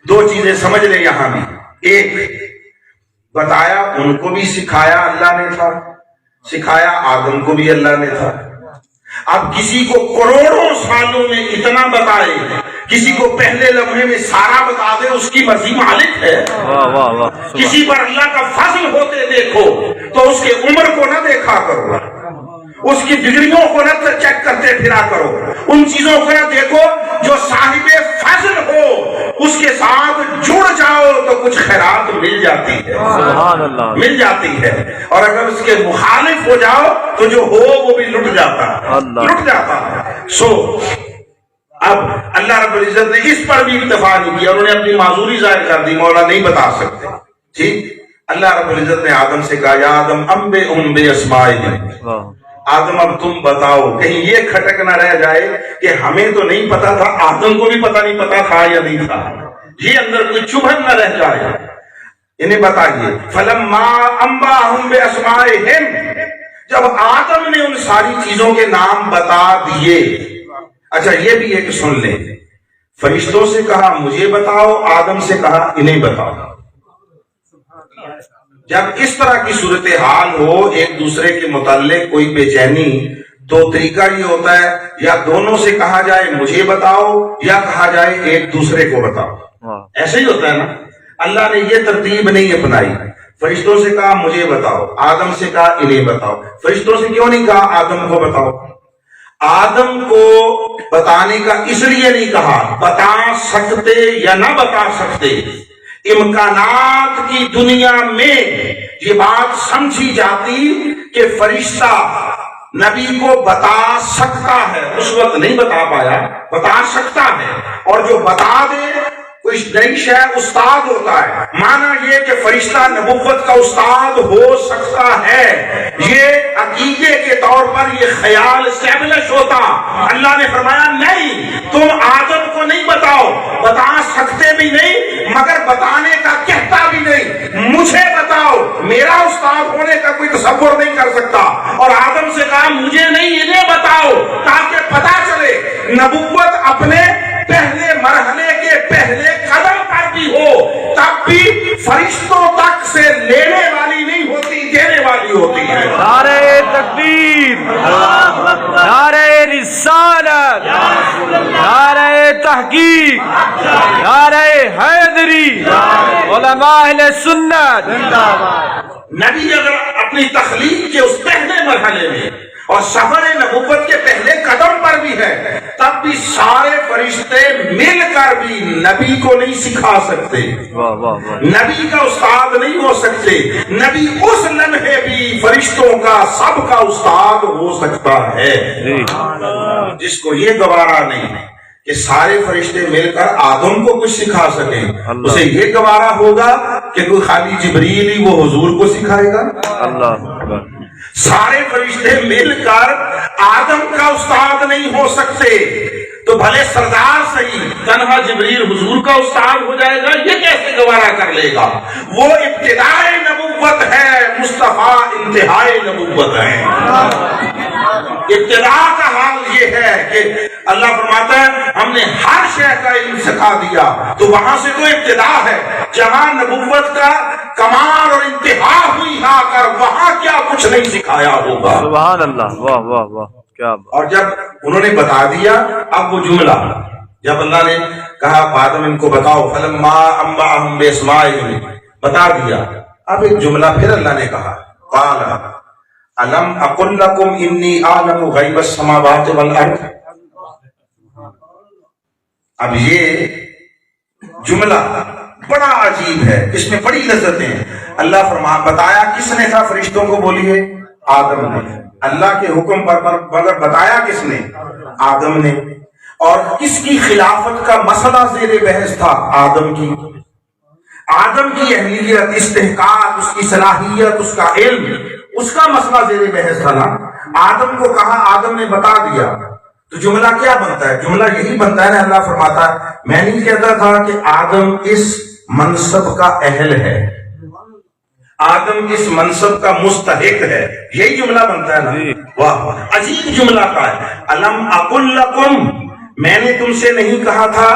Speaker 1: دو چیزیں سمجھ لیں یہاں بھی، ایک بتایا ان کو بھی سکھایا اللہ نے تھا، سکھایا آدم کو بھی اللہ نے تھا۔ اب کسی کو کروڑوں سالوں میں اتنا بتائے، کسی کو پہلے لمحے میں سارا بتا دے، اس کی مرضی مالک ہے۔
Speaker 4: واہ واہ واہ۔
Speaker 1: کسی پر اللہ کا فضل ہوتے دیکھو تو اس کے عمر کو نہ دیکھا کرو، اس کی ڈگریوں کو نہ چیک کرتے پھرا کرو، ان چیزوں کو نہ دیکھو جو صاحب فضل ہو اس کے ساتھ جڑ جاؤ تو کچھ خیرات مل جاتی ہے،
Speaker 4: سبحان اللہ،
Speaker 1: مل جاتی ہے، اور اگر اس کے مخالف ہو جاؤ تو جو ہو وہ بھی لٹ جاتا ہے، لٹ جاتا ہے۔ سو اب اللہ رب العزت نے اس پر بھی اکتفا نہیں کیا، انہوں نے اپنی معذوری ظاہر کر دی، مولا نہیں بتا سکتے۔ ٹھیک، اللہ رب العزت نے آدم سے کہا یا آدم انبئہم باسمائہم، آدم اب تم بتاؤ، کہیں یہ کھٹک نہ رہ جائے کہ ہمیں تو نہیں پتا تھا، آدم کو بھی پتا نہیں پتا تھا یا نہیں تھا، یہ اندر کوئی چبھن نہ رہ جائے، انہیں بتائیے۔ فلما انبأہم باسمائہم، جب آدم نے ان ساری چیزوں کے نام بتا دیے۔ اچھا یہ بھی ایک سن لیں، فرشتوں سے کہا مجھے بتاؤ، آدم سے کہا انہیں بتاؤ۔ جب اس طرح کی صورتحال ہو ایک دوسرے کے متعلق کوئی بے چینی، تو طریقہ یہ ہوتا ہے یا دونوں سے کہا جائے مجھے بتاؤ، یا کہا جائے ایک دوسرے کو بتاؤ، ایسے ہی ہوتا ہے نا۔ اللہ نے یہ ترتیب نہیں اپنائی، فرشتوں سے کہا مجھے بتاؤ، آدم سے کہا انہیں بتاؤ۔ فرشتوں سے کیوں نہیں کہا آدم کو بتاؤ؟ آدم کو بتانے کا اس لیے نہیں کہا، بتا سکتے یا نہ بتا سکتے، امکانات کی دنیا میں یہ بات سمجھی جاتی کہ فرشتہ نبی کو بتا سکتا ہے، اس وقت نہیں بتا پایا، بتا سکتا ہے، اور جو بتا دے کوئی نئی شے استاد ہوتا ہے۔ معنی یہ کہ فرشتہ نبوت کا استاد ہو سکتا ہے، یہ عقیدے کے طور پر یہ خیال اسٹیبلش ہوتا۔ اللہ نے فرمایا نہیں، تم آدم کو نہیں بتاؤ، بتا سکتے بھی نہیں مگر بتانے کا کہتا بھی نہیں، مجھے بتاؤ، میرا استاد ہونے کا کوئی تصور نہیں کر سکتا۔ اور آدم سے کہا مجھے نہیں، انہیں بتاؤ، تاکہ پتا چلے نبوت اپنے پہلے مرحلے کے پہلے قدم پر بھی ہو، تب بھی فرشتوں تک سے لینے والی نہیں ہوتی، دینے والی ہوتی ہے۔
Speaker 4: نعرہ تکبیر، نعرہ رسالت، نعرہ تحقیق، نعرہ حیدری، علماء اہل سنت۔
Speaker 1: نبی اگر اپنی تخلیق کے اس پہلے مرحلے میں اور سفر نبوت کے پہلے قدم پر بھی ہے، تب بھی سارے فرشتے مل کر بھی نبی کو نہیں سکھا سکتے، نبی کا استاد نہیں ہو سکتے۔ نبی اس لمحے بھی فرشتوں کا سب کا استاد ہو سکتا ہے، جس کو یہ گوارا نہیں کہ سارے فرشتے مل کر آدم کو کچھ سکھا سکیں، اسے یہ گوارا ہوگا کہ کوئی خالی جبریل ہی وہ حضور کو سکھائے گا۔
Speaker 4: اللہ،
Speaker 1: سارے فرشتے مل کر آدم کا استاد نہیں ہو سکتے، تو بھلے سردار صحیح، تنہا جبریل حضور کا استاد ہو جائے گا، یہ کیسے گوارا کر لے گا؟ وہ ابتدائے نبوت ہے، مصطفیٰ انتہائے نبوت ہے۔ ابتدا کا حال یہ ہے کہ اللہ فرماتا ہے ہم نے ہر شے کا علم سکھا دیا، تو وہاں سے تو ابتدا ہے، جہاں نبوت کا کمال اور انتہا ہوئی آ کر وہاں کیا کچھ نہیں سکھایا ہوگا۔
Speaker 4: سبحان اللہ، واہ واہ واہ، کیا بات۔
Speaker 1: اور جب انہوں نے بتا دیا، اب وہ جملہ جب اللہ نے کہا آدم ان کو بتاؤ، فلما انبأہم باسمائہم، بتا دیا، اب ایک جملہ پھر اللہ نے کہا، قال الم اقل لکم انی اعلم غیب السماوات والارض۔ اب یہ جملہ بڑا عجیب ہے، اس میں بڑی لذتیں ہیں۔ اللہ بتایا کس نے تھا فرشتوں کو، بولیے آدم نے۔ اللہ کے حکم پر مگر بتایا کس نے؟ آدم نے۔ اور کس کی خلافت کا مسئلہ زیر بحث تھا؟ آدم کی۔ آدم کی اہلیت، استحقاق، اس کی صلاحیت، اس کا علم، اس کا مسئلہ زیر بحث تھا نا۔ آدم کو کہا، آدم نے بتا دیا، تو جملہ کیا بنتا ہے؟ جملہ یہی بنتا ہے نا، اللہ فرماتا ہے میں نہیں کہتا تھا کہ آدم اس منصب کا اہل ہے، آدم اس منصب کا مستحق ہے، یہی جملہ بنتا ہے نا۔ واہ، عجیب جملہ کا ہے۔ الم اقل لکم، میں نے تم سے نہیں کہا تھا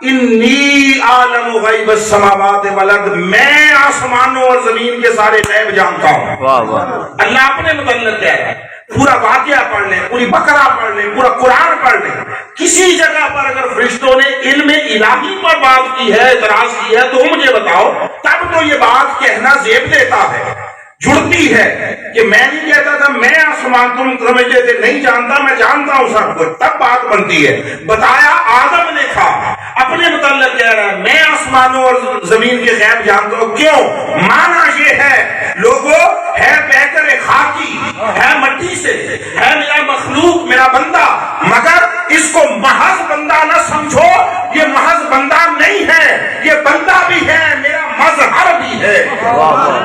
Speaker 1: انی عالم غیب السماوات والارض، میں آسمانوں اور زمین کے سارے غیب جانتا ہوں۔
Speaker 4: واہ واہ،
Speaker 1: اللہ اپنے متعلق کہہ رہا ہے۔ پورا واقعہ پڑھ لیں، پوری بقرہ پڑھ لیں، پورا قرآن پڑھ لیں، کسی جگہ پر اگر فرشتوں نے علم الہی پر بات کی ہے، اعتراض کی ہے، تو مجھے بتاؤ، تب تو یہ بات کہنا زیب دیتا ہے، جڑتی ہے کہ میں نہیں کہتا تھا میں آسمان، تم سمجھتے تھے نہیں جانتا، میں جانتا ہوں سب کچھ، تب بات بنتی ہے۔ بتایا آدم نے تھا، اپنے متعلق کہہ رہا ہے میں آسمانوں اور زمین کے غیب جانتا ہوں۔ کیوں؟ معنی یہ ہے لوگوں، ہے بہتر خاکی، ہے مٹی سے، ہے میرا مخلوق، میرا بندہ، مگر اس کو محض بندہ نہ سمجھو، یہ محض بندہ نہیں ہے، یہ بندہ بھی ہے، میرا مظہر بھی ہے،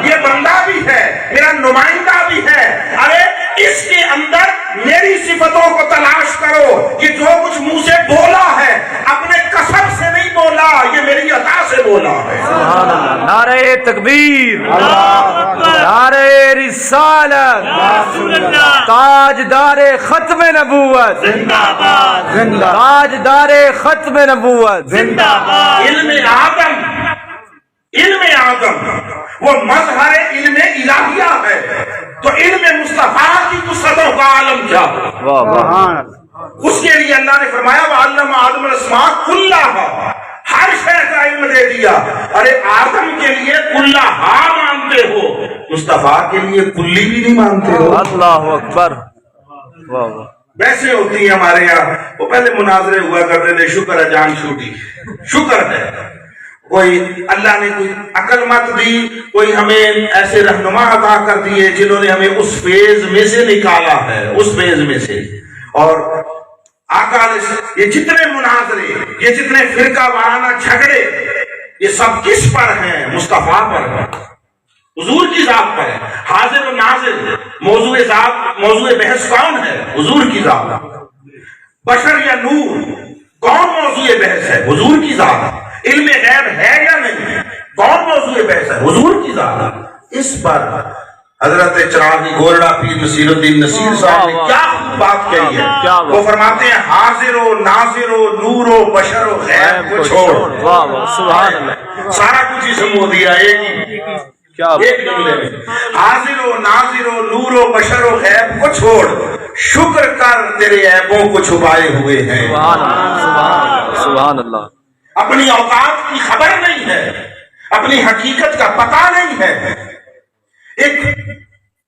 Speaker 1: یہ بندہ بھی ہے، میرا نمائندہ بھی ہے۔ ارے اس کے اندر میری صفتوں کو تلاش کرو، یہ جو کچھ منہ سے بولا ہے اپنے کسب سے نہیں بولا، یہ میری عطا سے بولا ہے۔
Speaker 4: سبحان اللہ، نعرہ تکبیر، نعرہ رسالت، تاجدار ختم نبوت، تاجدار ختم نبوت،
Speaker 1: علم آدم وہ مظہر علم الہیہ ہے، تو علم مصطفیٰ کی وسعتوں کا عالم کیا؟
Speaker 4: واہ واہ،
Speaker 1: اس کے لیے اللہ نے فرمایا وَعَلَّمَ آدَمَ الْأَسْمَاءَ كُلَّهَا، ہر شے کا علم دے دیا۔ ارے آدم کے لیے کلہا مانتے ہو، مصطفیٰ کے لیے کلی بھی نہیں مانتے ہو۔
Speaker 4: اللہ اکبر، واہ واہ،
Speaker 1: ویسے ہوتی ہیں ہمارے یہاں، وہ پہلے مناظرے ہوا کرتے تھے، شکر ہے جان چھوٹی، شکر ہے کوئی اللہ نے کوئی عقل مت دی، کوئی ہمیں ایسے رہنما عطا کر دیے جنہوں نے ہمیں اس فیض میں سے نکالا ہے، اس فیض میں سے۔ اور آقا یہ جتنے مناظرے، یہ جتنے فرقہ وارانہ جھگڑے، یہ سب کس پر ہیں؟ مصطفیٰ پر ہیں، حضور کی ذات پر ہے۔ حاضر و ناظر موضوع بحث کون ہے؟ حضور کی ذات۔ بشر یا نور، کون موضوع بحث ہے؟ حضور کی ذات۔ علم غیب ہے یا نہیں؟ کون موضوع بحث ہے؟ حضور کی ذات۔ اس پر حضرت چراغی گورڑا پیر نصیر الدین نصیر صاحب نے کیا بات کہی ہے؟ وہ فرماتے ہیں حاضر و ناظر و نور و بشر و غیب کو چھوڑ۔
Speaker 4: واہ واہ، سبحان اللہ،
Speaker 1: سارا کچھ ہی سمو دیا ایک جملے میں، حاضر و ناظر و نور و بشر و غیب کو چھوڑ، شکر کر تیرے عیبوں کو چھپائے ہوئے ہیں۔
Speaker 4: سبحان اللہ، سبحان اللہ،
Speaker 1: اپنی اوقات کی خبر نہیں ہے، اپنی حقیقت کا پتہ نہیں ہے، ایک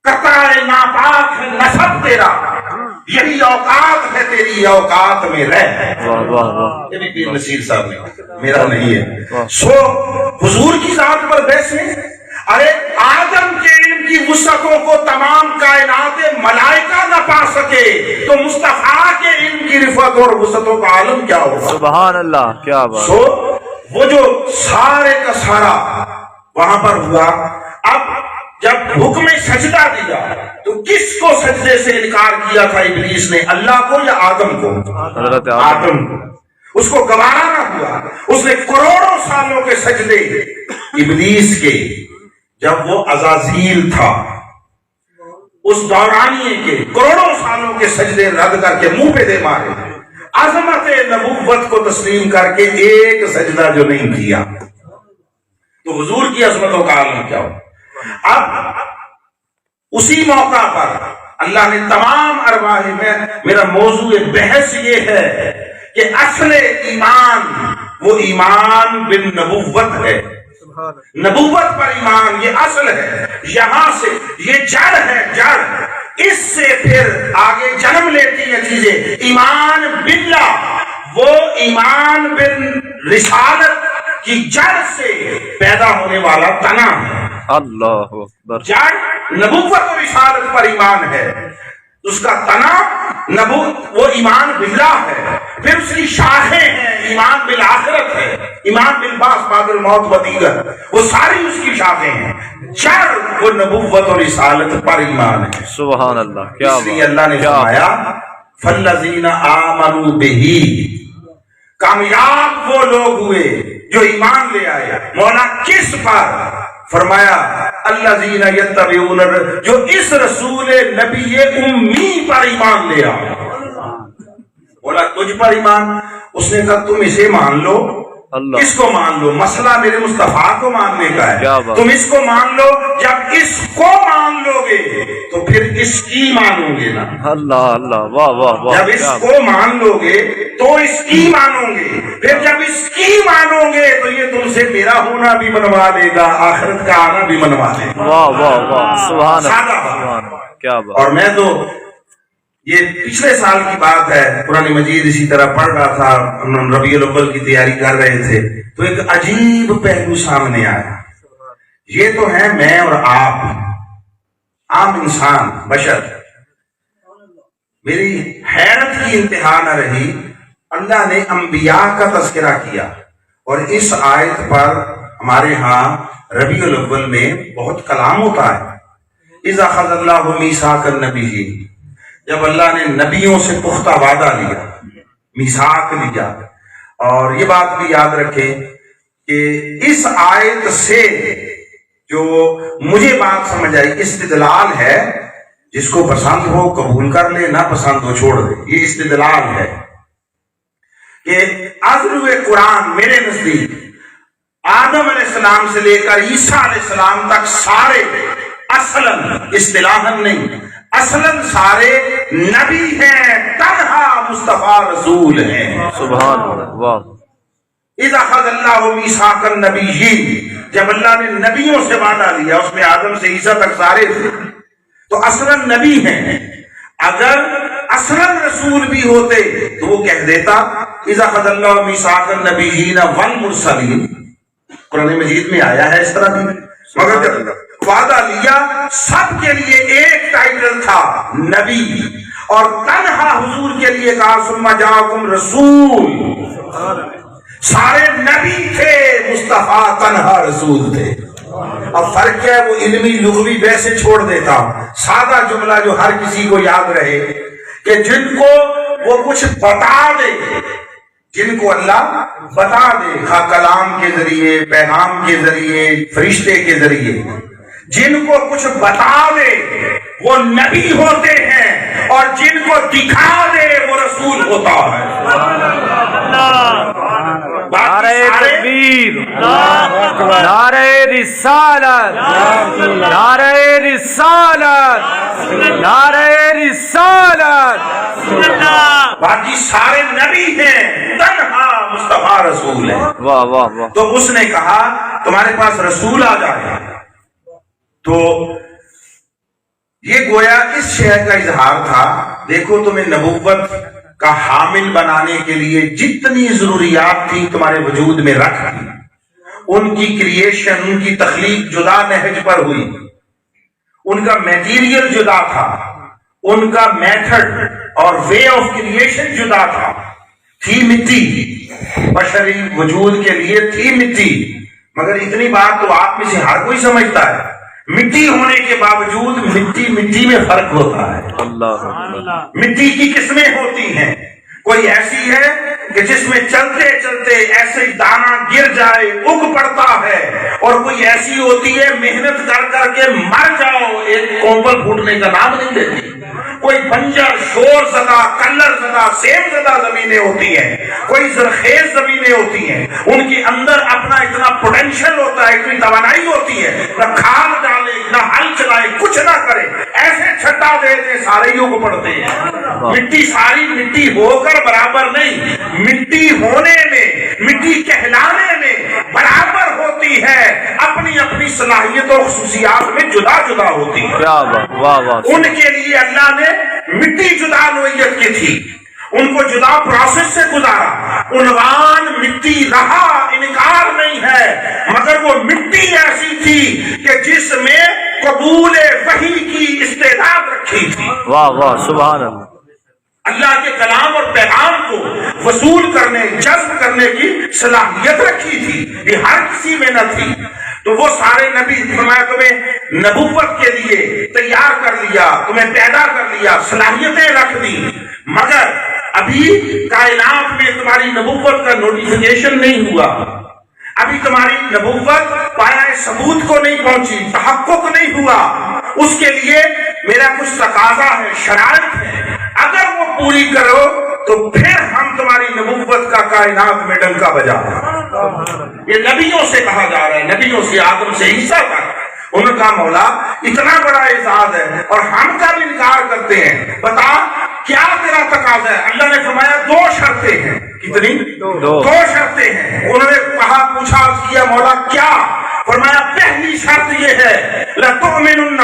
Speaker 1: قطع ناپاک ہے نسب تیرا، یہی اوقات ہے تیری، اوقات میں رہ۔
Speaker 4: واہ واہ واہ،
Speaker 1: یہ بھی پیر نصیر صاحب نے، میرا نہیں ہے۔ سو حضور کی ذات پر بیسے، ارے آدم کے علم کی وسعتوں کو تمام کائنات ملائکہ نہ پا سکے تو مصطفیٰ کے علم کی رفعت اور وسعتوں کا عالم کیا ہوگا؟
Speaker 4: سبحان اللہ، کیا بات۔
Speaker 1: سو وہ جو سارے کا سارا وہاں پر ہوا، اب جب حکم سجدہ دیا تو کس کو سجدے سے انکار کیا تھا ابلیس نے؟ اللہ کو یا آدم کو؟
Speaker 4: حضرت
Speaker 1: آدم کو۔ اس کو گوارا نہ ہوا، اس نے کروڑوں سالوں کے سجدے ابلیس کے، جب وہ عزازیل تھا اس دورانیے کے کروڑوں سالوں کے سجدے رد کر کے منہ پہ دے مارے، عظمت نبوت کو تسلیم کر کے ایک سجدہ جو نہیں کیا، تو حضور کی عظمتوں کا عالم کیا ہو؟ اب اسی موقع پر اللہ نے تمام ارواح میں، میرا موضوع بحث یہ ہے کہ اصل ایمان وہ ایمان بالنبوت ہے، نبوت پر ایمان یہ اصل ہے، یہاں سے یہ جڑ ہے، جڑ، اس سے پھر آگے جنم لیتی ہیں چیزیں۔ ایمان باللہ، وہ ایمان بالرسالت کی جڑ سے پیدا ہونے والا تنا ہے۔
Speaker 4: اللہ اکبر۔
Speaker 1: جڑ نبوت و رسالت پر ایمان ہے، اس کا تنا وہ ایمان باللہ ہے، پھر اس کی شاخیں ہیں، ایمان بالآخرت ہے، ایمان بالبعث بعد الموت و دیگر، وہ ساری اس کی شاخیں ہیں۔ جڑ وہ نبوت و رسالت پر ایمان ہے۔
Speaker 4: سبحان اللہ، کیا
Speaker 1: اس لیے اللہ نے
Speaker 4: کیا
Speaker 1: فرمایا فَالَّذِينَ آمَنُوا بِهِ، کامیاب وہ لوگ ہوئے جو ایمان لے آئے۔ مولا کس پر؟ فرمایا الذین یتبعون، جو اس رسول نبی امی پر ایمان لے آئے۔ بولا تجھ پر ایمان؟ اس نے کہا تم اسے مان لو،
Speaker 4: اللہ،
Speaker 1: اس کو مان لو، مسئلہ میرے مصطفیٰ کو ماننے کا
Speaker 4: کیا
Speaker 1: ہے،
Speaker 4: بات۔
Speaker 1: تم اس کو مان لو، جب اس کو مان لو گے تو پھر اس کی مانو گے نا،
Speaker 4: اللہ اللہ، واہ واہ واہ،
Speaker 1: جب اس
Speaker 4: کیا
Speaker 1: کو مان لو گے تو اس کی مانو گے، پھر جب اس کی مانو گے تو یہ تم سے میرا ہونا بھی منوا لے گا، آخرت کا آنا بھی منوا لے گا۔
Speaker 4: واہ واہ واہ، سبحان اللہ،
Speaker 1: سادہ بات۔
Speaker 4: سبحان اللہ، کیا بات۔
Speaker 1: اور میں تو یہ پچھلے سال کی بات ہے، قرآن مجید اسی طرح پڑھ رہا تھا، ہم ربیع الاول کی تیاری کر رہے تھے، تو ایک عجیب پہلو سامنے آیا۔ یہ تو ہے میں اور آپ، عام انسان، بشر۔ میری حیرت کی انتہا نہ رہی، اللہ نے انبیاء کا تذکرہ کیا، اور اس آیت پر ہمارے ہاں ربیع الاول میں بہت کلام ہوتا ہے۔ اذا اخذ اللہ میثاق النبیین، جب اللہ نے نبیوں سے پختہ وعدہ لیا، میثاق لیا۔ اور یہ بات بھی یاد رکھیں کہ اس آیت سے جو مجھے بات سمجھ آئی، استدلال ہے، جس کو پسند ہو قبول کر لے، نہ پسند ہو چھوڑ دے، یہ استدلال ہے کہ عزل قرآن میرے نزدیک آدم علیہ السلام سے لے کر عیسیٰ علیہ السلام تک سارے اصلاً، اصطلاحاً نہیں، اصلاً سارے نبی ہیں، تنہا مصطفیٰ رسول ہیں۔
Speaker 4: سبحان اللہ، واہ۔
Speaker 1: اذا اخذ اللہ میثاق النبیین، جب اللہ نے نبیوں سے وعدہ لیا، اس میں آدم سے عیسیٰ تک سارے تھے، تو اصلاً نبی ہیں۔ اگر اصلاً رسول بھی ہوتے تو وہ کہہ دیتا اذا اخذ اللہ میثاق النبیین والمرسلین، قرآن مجید میں آیا ہے اس طرح بھی، مگر جب وعدہ لیا سب کے لیے ایک ٹائٹل تھا نبی، اور تنہا حضور کے لیے کہا ثم جاءکم رسول، سارے نبی تھے، مصطفیٰ تنہا رسول تھے۔ اب فرق کیا ہے، وہ علمی لغوی ویسے چھوڑ دیتا ہوں، سادہ جملہ جو ہر کسی کو یاد رہے کہ جن کو وہ کچھ بتا دے، جن کو اللہ بتا دے، خواہ کلام کے ذریعے، پیغام کے ذریعے، فرشتے کے ذریعے، جن کو کچھ بتا دے وہ نبی ہوتے ہیں، اور جن کو دکھا دے وہ رسول ہوتا ہے۔
Speaker 4: نعرہ تکبیر، نعرہ رسالت، نعرہ رسالت، نعرہ رسالت۔
Speaker 1: باقی سارے نبی ہیں، تنہا مصطفیٰ رسول ہے۔
Speaker 4: واہ واہ واہ۔
Speaker 1: تو اس نے کہا تمہارے پاس رسول آ جائے، تو یہ گویا اس شہر کا اظہار تھا، دیکھو تمہیں نبوت کا حامل بنانے کے لیے جتنی ضروریات تھی تمہارے وجود میں رکھ دی، ان کی کریشن، ان کی تخلیق جدا نہج پر ہوئی، ان کا میٹیریل جدا تھا، ان کا میتھڈ اور وے آف کریشن جدا تھا، تھی مٹی، بشری وجود کے لیے تھی مٹی، مگر اتنی بات تو آپ میں سے ہر کوئی سمجھتا ہے، مٹی ہونے کے باوجود مٹی میں فرق ہوتا ہے۔
Speaker 4: اللہ،
Speaker 1: مٹی کی قسمیں ہوتی ہیں، کوئی ایسی ہے کہ جس میں چلتے چلتے ایسے دانہ گر جائے اگ پڑتا ہے، اور کوئی ایسی ہوتی ہے محنت کر کر کے مر جاؤ ایک کومل پھوٹنے کا نام نہیں دیتی، کوئی بنجر، شور زدہ، کلر زدہ، سیب زدہ زمینیں ہوتی ہیں، کوئی زرخیز زمینیں ہوتی ہیں، ان کے اندر اپنا اتنا پوٹینشل ہوتا ہے، اتنی توانائی ہوتی ہے، نہ کھاد ڈالے نہ ہل چلائے، کچھ نہ کرے، ایسے چھٹا دیتے سارے اگ پڑتے ہیں۔ مٹی ساری مٹی ہو کر برابر نہیں، مٹی ہونے میں، مٹی کہلانے میں برابر ہوتی ہے، اپنی اپنی صلاحیت اور خصوصیات میں جدا جدا ہوتی ہے۔
Speaker 4: کیا بات، واہ واہ،
Speaker 1: ان کے لیے اللہ نے مٹی جدا نوعیت کی تھی، ان کو جدا پروسیس سے گزارا، عنوان مٹی رہا، انکار نہیں ہے، مگر وہ مٹی ایسی تھی کہ جس میں قبول وحی کی استعداد رکھی تھی،
Speaker 4: واہ واہ، سبحان اللہ،
Speaker 1: اللہ کے کلام اور پیغام کو وصول کرنے، جذب کرنے کی صلاحیت رکھی تھی، یہ ہر کسی میں نہ تھی۔ تو وہ سارے نبی، فرمایا تمہیں نبوت کے لیے تیار کر لیا، تمہیں پیدا کر لیا، صلاحیتیں رکھ دی، مگر ابھی کائنات میں تمہاری نبوت کا نوٹیفیکیشن نہیں ہوا، ابھی تمہاری نبوت پایہ ثبوت کو نہیں پہنچی، تحقق نہیں ہوا، اس کے لیے میرا کچھ تقاضا ہے، شرائط ہے، اگر وہ پوری کرو تو پھر ہم تمہاری نبوت کا کائنات میں ڈنکا بجا۔ یہ نبیوں سے کہا جا رہا ہے، نبیوں سے آدم سے عیسیٰ تک۔ ان کا مولا اتنا بڑا اعزاز ہے اور ہم کا بھی انکار کرتے ہیں، بتا کیا تیرا تقاضا ہے؟ اللہ نے فرمایا 2 شرطیں ہیں۔ کتنی؟ 2 شرطیں ہیں۔ انہوں نے کہا، پوچھا کیا مولا کیا؟ فرمایا پہلی شرط یہ ہے لَتُؤْمِنُنَّ،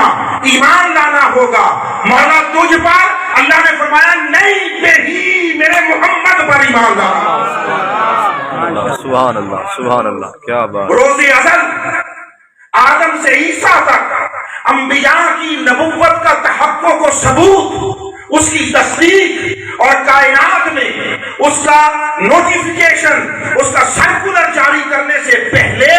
Speaker 1: ایمان لانا ہوگا مولا تجھ پر۔ اللہ نے فرمایا نہیں، پہ ہی میرے محمد پر ایمان لانا۔
Speaker 4: سبحان اللہ، سبحان اللہ، کیا بات،
Speaker 1: روز ازل آدم سے عیسیٰ تک انبیاء کی نبوت کا تحقق و ثبوت، اس کی تصدیق اور کائنات میں اس کا نوٹیفیکیشن، اس کا سرکولر جاری کرنے سے پہلے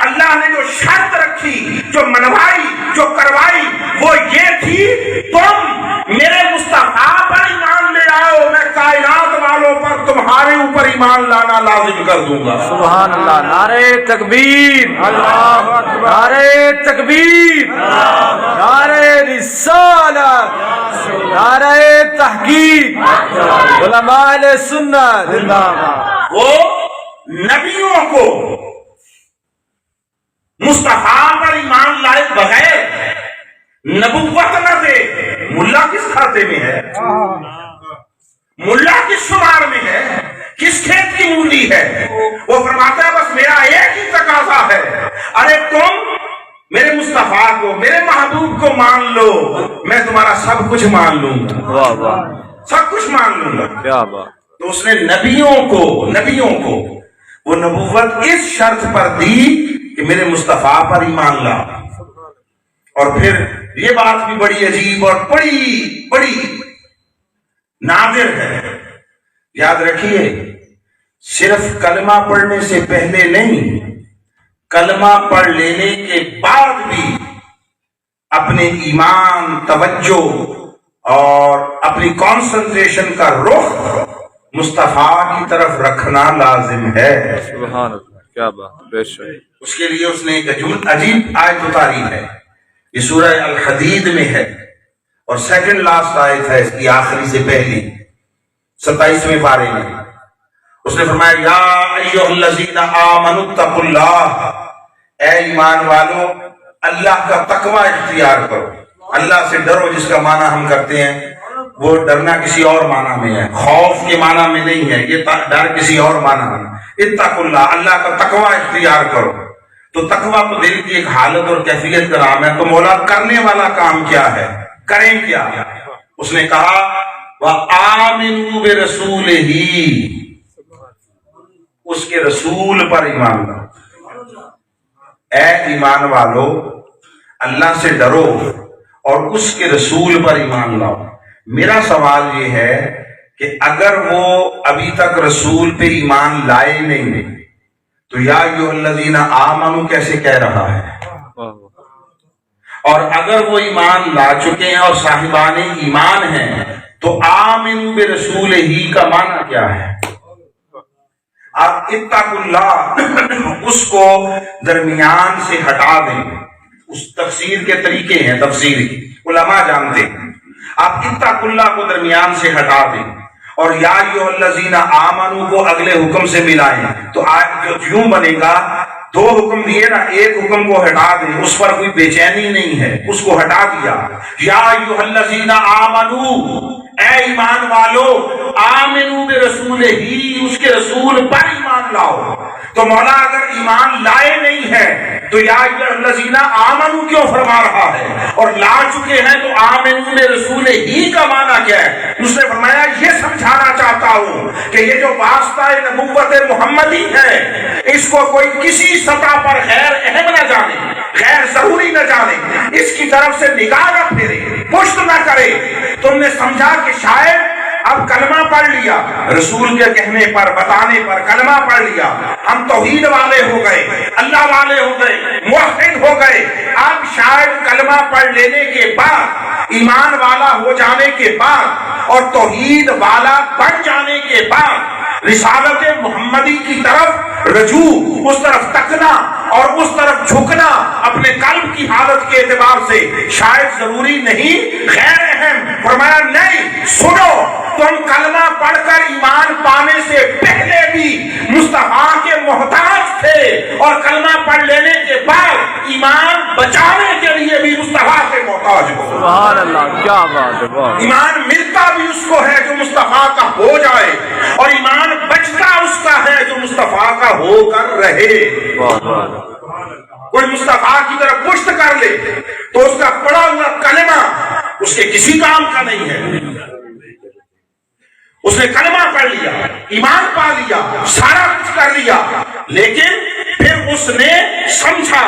Speaker 1: اللہ نے جو شرط رکھی، جو منوائی، جو کروائی، وہ یہ تھی تم میرے مصطفیٰ پر ایمان لے آؤ، میں کائنات والوں پر تمہارے اوپر ایمان لانا لازم کر دوں گا۔
Speaker 4: سبحان اللہ، نعرہ تکبیر، اللہ اکبر، نعرہ تکبیر، نعرہ رسالت، نعرہ تحقیق، علماء اہل سنت زندہ باد۔
Speaker 1: وہ نبیوں کو مصطفیٰ پر ایمان لائے بغیر نبوت نہ دے، ملا کس کھاتے میں ہے؟ ملا کس شمار میں ہے؟ کس کھیت کی مولی ہے؟ وہ فرماتا ہے بس میرا ایک ہی تقاضا ہے، ارے تم میرے مصطفیٰ کو، میرے محبوب کو مان لو، میں تمہارا سب کچھ مان لوں گا،
Speaker 4: واہ واہ،
Speaker 1: سب کچھ مان لوں گا۔
Speaker 4: کیا بات،
Speaker 1: تو اس نے نبیوں کو وہ نبوت اس شرط پر دی کہ میرے مصطفیٰ پر ایمان لا۔ اور پھر یہ بات بھی بڑی عجیب اور بڑی نادر ہے، یاد رکھیے، صرف کلمہ پڑھنے سے پہلے نہیں، کلمہ پڑھ لینے کے بعد بھی اپنے ایمان، توجہ اور اپنی کانسنٹریشن کا رخ مصطفیٰ کی طرف رکھنا لازم ہے۔
Speaker 4: سبحان اللہ، کیا بات، بے شک،
Speaker 1: اس کے لیے اس نے ایک عجیب آیت اتاری ہے، یہ سورہ الحدید میں ہے اور سیکنڈ لاسٹ آیت ہے اس کی، آخری سے پہلی، 27ویں پارے میں۔ اس نے فرمایا یا ایھا الذین آمنوا اتقوا اللہ، اے ایمان والو اللہ کا تقوی اختیار کرو، اللہ سے ڈرو، جس کا معنی ہم کرتے ہیں وہ ڈرنا کسی اور معنی میں ہے، خوف کے معنی میں نہیں ہے، یہ ڈر کسی اور معنی میں۔ اتقوا اللہ، اللہ کا تقوی اختیار کرو۔ تو تقوی تو دل کی ایک حالت اور کیفیت کا نام ہے، تو مولا کرنے والا کام کیا ہے، کریں کیا؟ اس نے کہا وَآمِنُوا بِرَسُولِهِ، اس کے رسول پر ایمان لاؤ۔ اے ایمان والو اللہ سے ڈرو اور اس کے رسول پر ایمان لاؤ۔ میرا سوال یہ ہے کہ اگر وہ ابھی تک رسول پہ ایمان لائے نہیں تو یا ایھا الذین آمنوا کیسے کہہ رہا ہے؟ اور اگر وہ ایمان لا چکے ہیں اور صاحبان ایمان ہیں تو آمنوا برسولہ کا معنی کیا ہے؟ آپ اتقوا اللہ اس کو درمیان سے ہٹا دیں، اس تفسیر کے طریقے ہیں، تفسیر کی علماء جانتے ہیں، آپ اتقوا اللہ کو درمیان سے ہٹا دیں اور یا ایھا الذین آمنوا کو اگلے حکم سے ملائیں، تو آج جو یوں بنے گا، 2 حکم دیے نا، ایک حکم کو ہٹا دیں، اس پر کوئی بے چینی نہیں ہے، اس کو ہٹا دیا، یا ایھا الذین آمنوا، اے ایمان والو، آمنوا برسولہ، اس کے رسول پر ایمان لاؤ۔ تو مولا اگر ایمان لائے نہیں ہے تو یا الذین آمنو کیوں فرما رہا ہے؟ اور لا چکے ہیں تو آمنو میں رسول ہی کا معنی کیا ہے؟ اس نے فرمایا یہ سمجھانا چاہتا ہوں کہ یہ جو واسطہ نبوت محمدی ہے اس کو کوئی کسی سطح پر غیر اہم نہ جانے، غیر ضروری نہ جانے، اس کی طرف سے نگاہ نہ پھیرے، پشت نہ کرے۔ تم نے سمجھا کہ شاید اب کلمہ پڑھ لیا، رسول کے کہنے پر بتانے پر کلمہ پڑھ لیا، ہم توحید والے ہو گئے، اللہ والے ہو گئے، موحد ہو گئے، اب شاید کلمہ پڑھ لینے کے بعد، ایمان والا ہو جانے کے بعد اور توحید والا بن جانے کے بعد رسالت محمدی کی طرف رجوع، اس طرف تکنا اور اس طرف جھکنا اپنے قلب کی حالت کے اعتبار سے شاید ضروری نہیں، غیر اہم۔ فرمایا نہیں، سنو، تم کلمہ پڑھ کر ایمان پانے سے پہلے بھی مصطفیٰ کے محتاج تھے اور کلمہ پڑھ لینے کے بعد ایمان بچانے کے لیے بھی مصطفیٰ کے محتاج ہو۔
Speaker 4: سبحان اللہ، کیا بات ہے، واہ
Speaker 1: ایمان ملتا بھی اس کو ہے جو مصطفیٰ کا ہو جائے اور ایمان بچتا اس کا ہے جو مصطفیٰ کا ہو کر رہے۔
Speaker 4: واہ،
Speaker 1: کوئی مصطفیٰ کی طرف پشت کر لے تو اس کا پڑھا ہوا کلمہ اس کے کسی کام کا نہیں ہے۔ اس نے کلمہ پڑھ لیا، ایمان پا لیا، سارا کچھ کر لیا، لیکن پھر اس نے سمجھا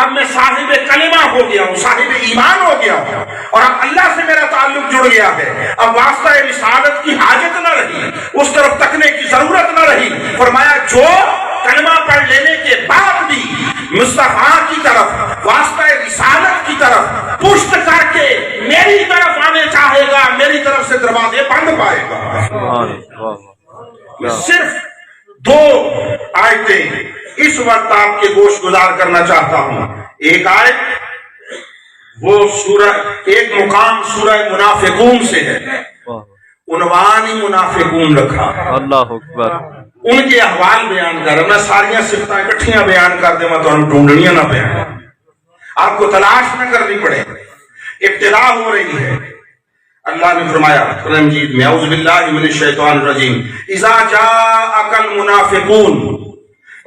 Speaker 1: اب میں صاحب کلمہ ہو گیا ہوں، صاحب ایمان ہو گیا ہوں اور اب اللہ سے میرا تعلق جڑ گیا ہے، اب واسطہ رسالت کی حاجت نہ رہی، اس طرف تکنے کی ضرورت نہ رہی۔ فرمایا جو کلمہ پڑھ لینے کے بعد بھی مصطفیٰ کی طرف، واسطہ رسالت کی طرف پشت کر کے میری طرف آنے چاہے گا، میری طرف سے دروازے بند پائے گا۔
Speaker 4: سبحان اللہ،
Speaker 1: میں صرف دو آیتیں اس وقت آپ کے گوش گزار کرنا چاہتا ہوں۔ ایک آیت وہ سورہ، ایک مقام سورہ منافقون سے ہے، عنوان ہی منافقون رکھا،
Speaker 4: اللہ اکبر،
Speaker 1: ان کے احوال بیان کر رہا۔ میں ساریاں صفتیں اکٹھیاں بیان کر دیں تو ہم ڈھونڈنیاں نہ پہ آپ کو تلاش نہ کرنی پڑے، ابتدا ہو رہی ہے۔ اللہ نے فرمایا سورہ مجید میں، اعوذ باللہ من الشیطان الرجیم، اذا جاءک المنافقون،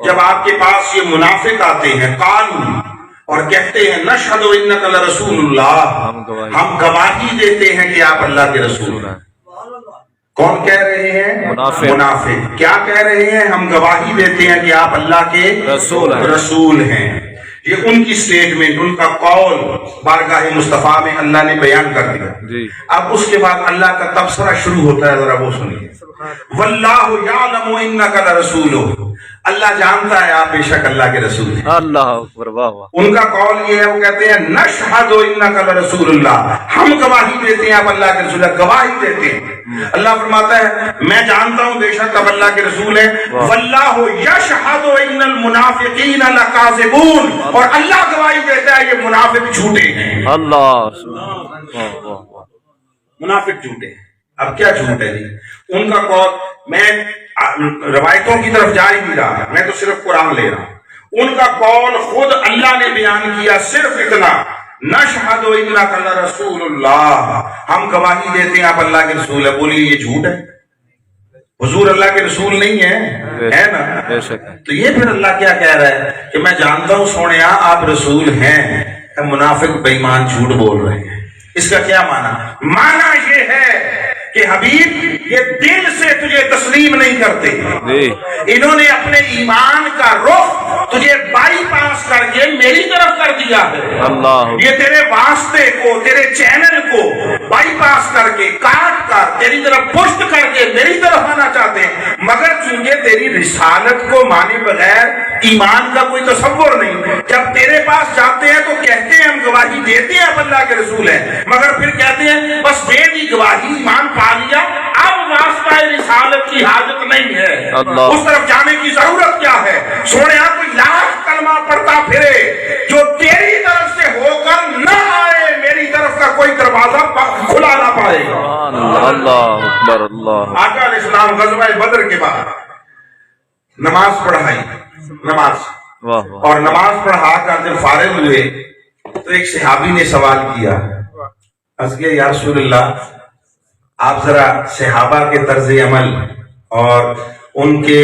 Speaker 1: جب آپ کے پاس یہ منافق آتے ہیں، قالوا، اور کہتے ہیں، نشہد انک لرسول اللہ، ہم گواہی دیتے ہیں کہ آپ اللہ کے رسول ہیں۔ کون کہہ رہے ہیں؟ منافق۔ کیا کہہ رہے ہیں؟ ہم گواہی دیتے ہیں کہ آپ اللہ کے رسول ہیں۔ یہ ان کی سٹیٹمنٹ، ان کا قول بارگاہ مصطفیٰ میں اللہ نے بیان کر دیا۔ اب اس کے بعد اللہ کا تبصرہ شروع ہوتا ہے، ذرا وہ سنیے۔ واللہ یعلم انک لرسولہ، اللہ جانتا ہے آپ بے شک اللہ کے رسول ہیں۔
Speaker 4: اللہ اکبر، واہ واہ۔
Speaker 1: ان کا قول یہ ہے، وہ کہتے ہیں نشہد انک لرسول اللہ، ہم گواہی دیتے ہیں آپ اللہ کے رسول ہیں، گواہی دیتے ہیں۔ اللہ فرماتا ہے میں جانتا ہوں بے شک اب اللہ کے رسول ہیں۔ واللہ یشہد ان المنافقین لکاذبون، اور اللہ گواہی دیتا ہے یہ منافق جھوٹے ہیں۔
Speaker 4: اللہ،
Speaker 1: منافق جھوٹے ہیں۔ اب کیا جھوٹ ہے جی؟ ان کا قول، میں روایتوں کی طرف جا ہی نہیں رہا، میں تو صرف قرآن لے رہا ہوں۔ ان کا قول خود اللہ نے بیان کیا، صرف اتنا، نشہد انک لرسول اللہ، ہم گواہی دیتے ہیں آپ اللہ کے رسول ہیں۔ بولیے یہ جھوٹ ہے؟ حضور اللہ کے رسول نہیں ہے نا؟ تو یہ پھر اللہ کیا کہہ رہا ہے کہ میں جانتا ہوں سونیا آپ رسول ہیں، منافق بے ایمان جھوٹ بول رہے ہیں۔ اس کا کیا معنی؟ معنی یہ ہے کہ حبیب یہ دل سے تجھے تسلیم نہیں کرتے، انہوں نے اپنے ایمان کا رخ تجھے بائی پاس کر کے میری طرف کر دیا ہے۔ یہ تیرے واسطے کو، تیرے چینل کو بائی پاس کر کے، کاٹ کر تیری طرف پشت کر کے میری طرف آنا چاہتے ہیں، مگر چونکہ تیری رسالت کو مانے بغیر ایمان کا کوئی تصور نہیں۔ جب تیرے پاس جاتے ہیں تو کہتے ہیں ہم گواہی دیتے ہیں اب اللہ کے رسول ہیں، مگر پھر کہتے ہیں بس دے دی گواہی، ایمان پا لیا، اب واسطہ رسالت کی حاجت نہیں ہے، اس طرف جانے کی ضرورت کیا ہے؟ سونے آپ کوئی لاکھ کلمہ پڑھتا پھرے، جو تیری طرف سے ہو کر نہ آئے میری طرف کا کوئی دروازہ کھلا نہ پائے گا۔
Speaker 4: اللہ اکبر، اللہ۔
Speaker 1: آقا علیہ السلام غزوہ بدر کے بعد نماز پڑھائی، نماز، اور نماز پڑھا کر جب فارغ ہوئے تو ایک صحابی نے سوال کیا، عرض کیا یا رسول اللہ آپ ذرا صحابہ کے طرز عمل اور ان کے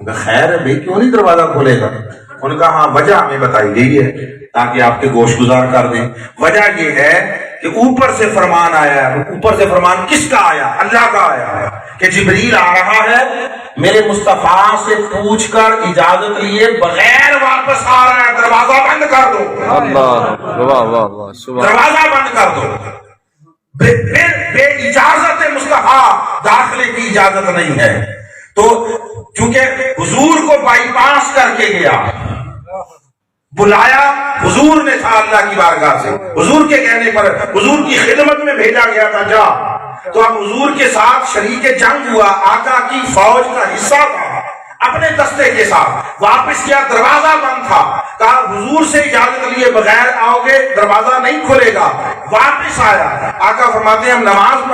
Speaker 1: خیر ہے بھائی کیوں نہیں دروازہ کھولے گا؟ ان کا ہاں وجہ ہمیں بتائی گئی ہے تاکہ آپ کے گوش گزار کر دیں. وجہ یہ ہے کہ اوپر سے فرمان آیا ہے. اوپر سے فرمان کس کا آیا؟ اللہ کا آیا کہ جبریل آ رہا ہے میرے مصطفیٰ سے پوچھ کر اجازت لیے بغیر واپس آ رہا ہے. دروازہ بند کر دو.
Speaker 4: اللہ واہ واہ واہ سبحان
Speaker 1: دروازہ بند کر دو. پھر بے اجازت مصطفیٰ داخلے کی اجازت نہیں ہے. تو چونکہ حضور کو بائی پاس کر کے گیا, بلایا حضور نے تھا اللہ کی بارگاہ سے, حضور کے کہنے پر حضور کی خدمت میں بھیجا گیا تھا جا. تو اب حضور کے ساتھ شریک جنگ ہوا, آقا کی فوج کا حصہ تھا, اپنے دستے کے ساتھ واپس کیا, دروازہ بند تھا. کہا حضور سے اجازت لیے بغیر آؤ گے دروازہ نہیں کھلے گا. واپس آیا, آقا فرماتے ہیں ہم نماز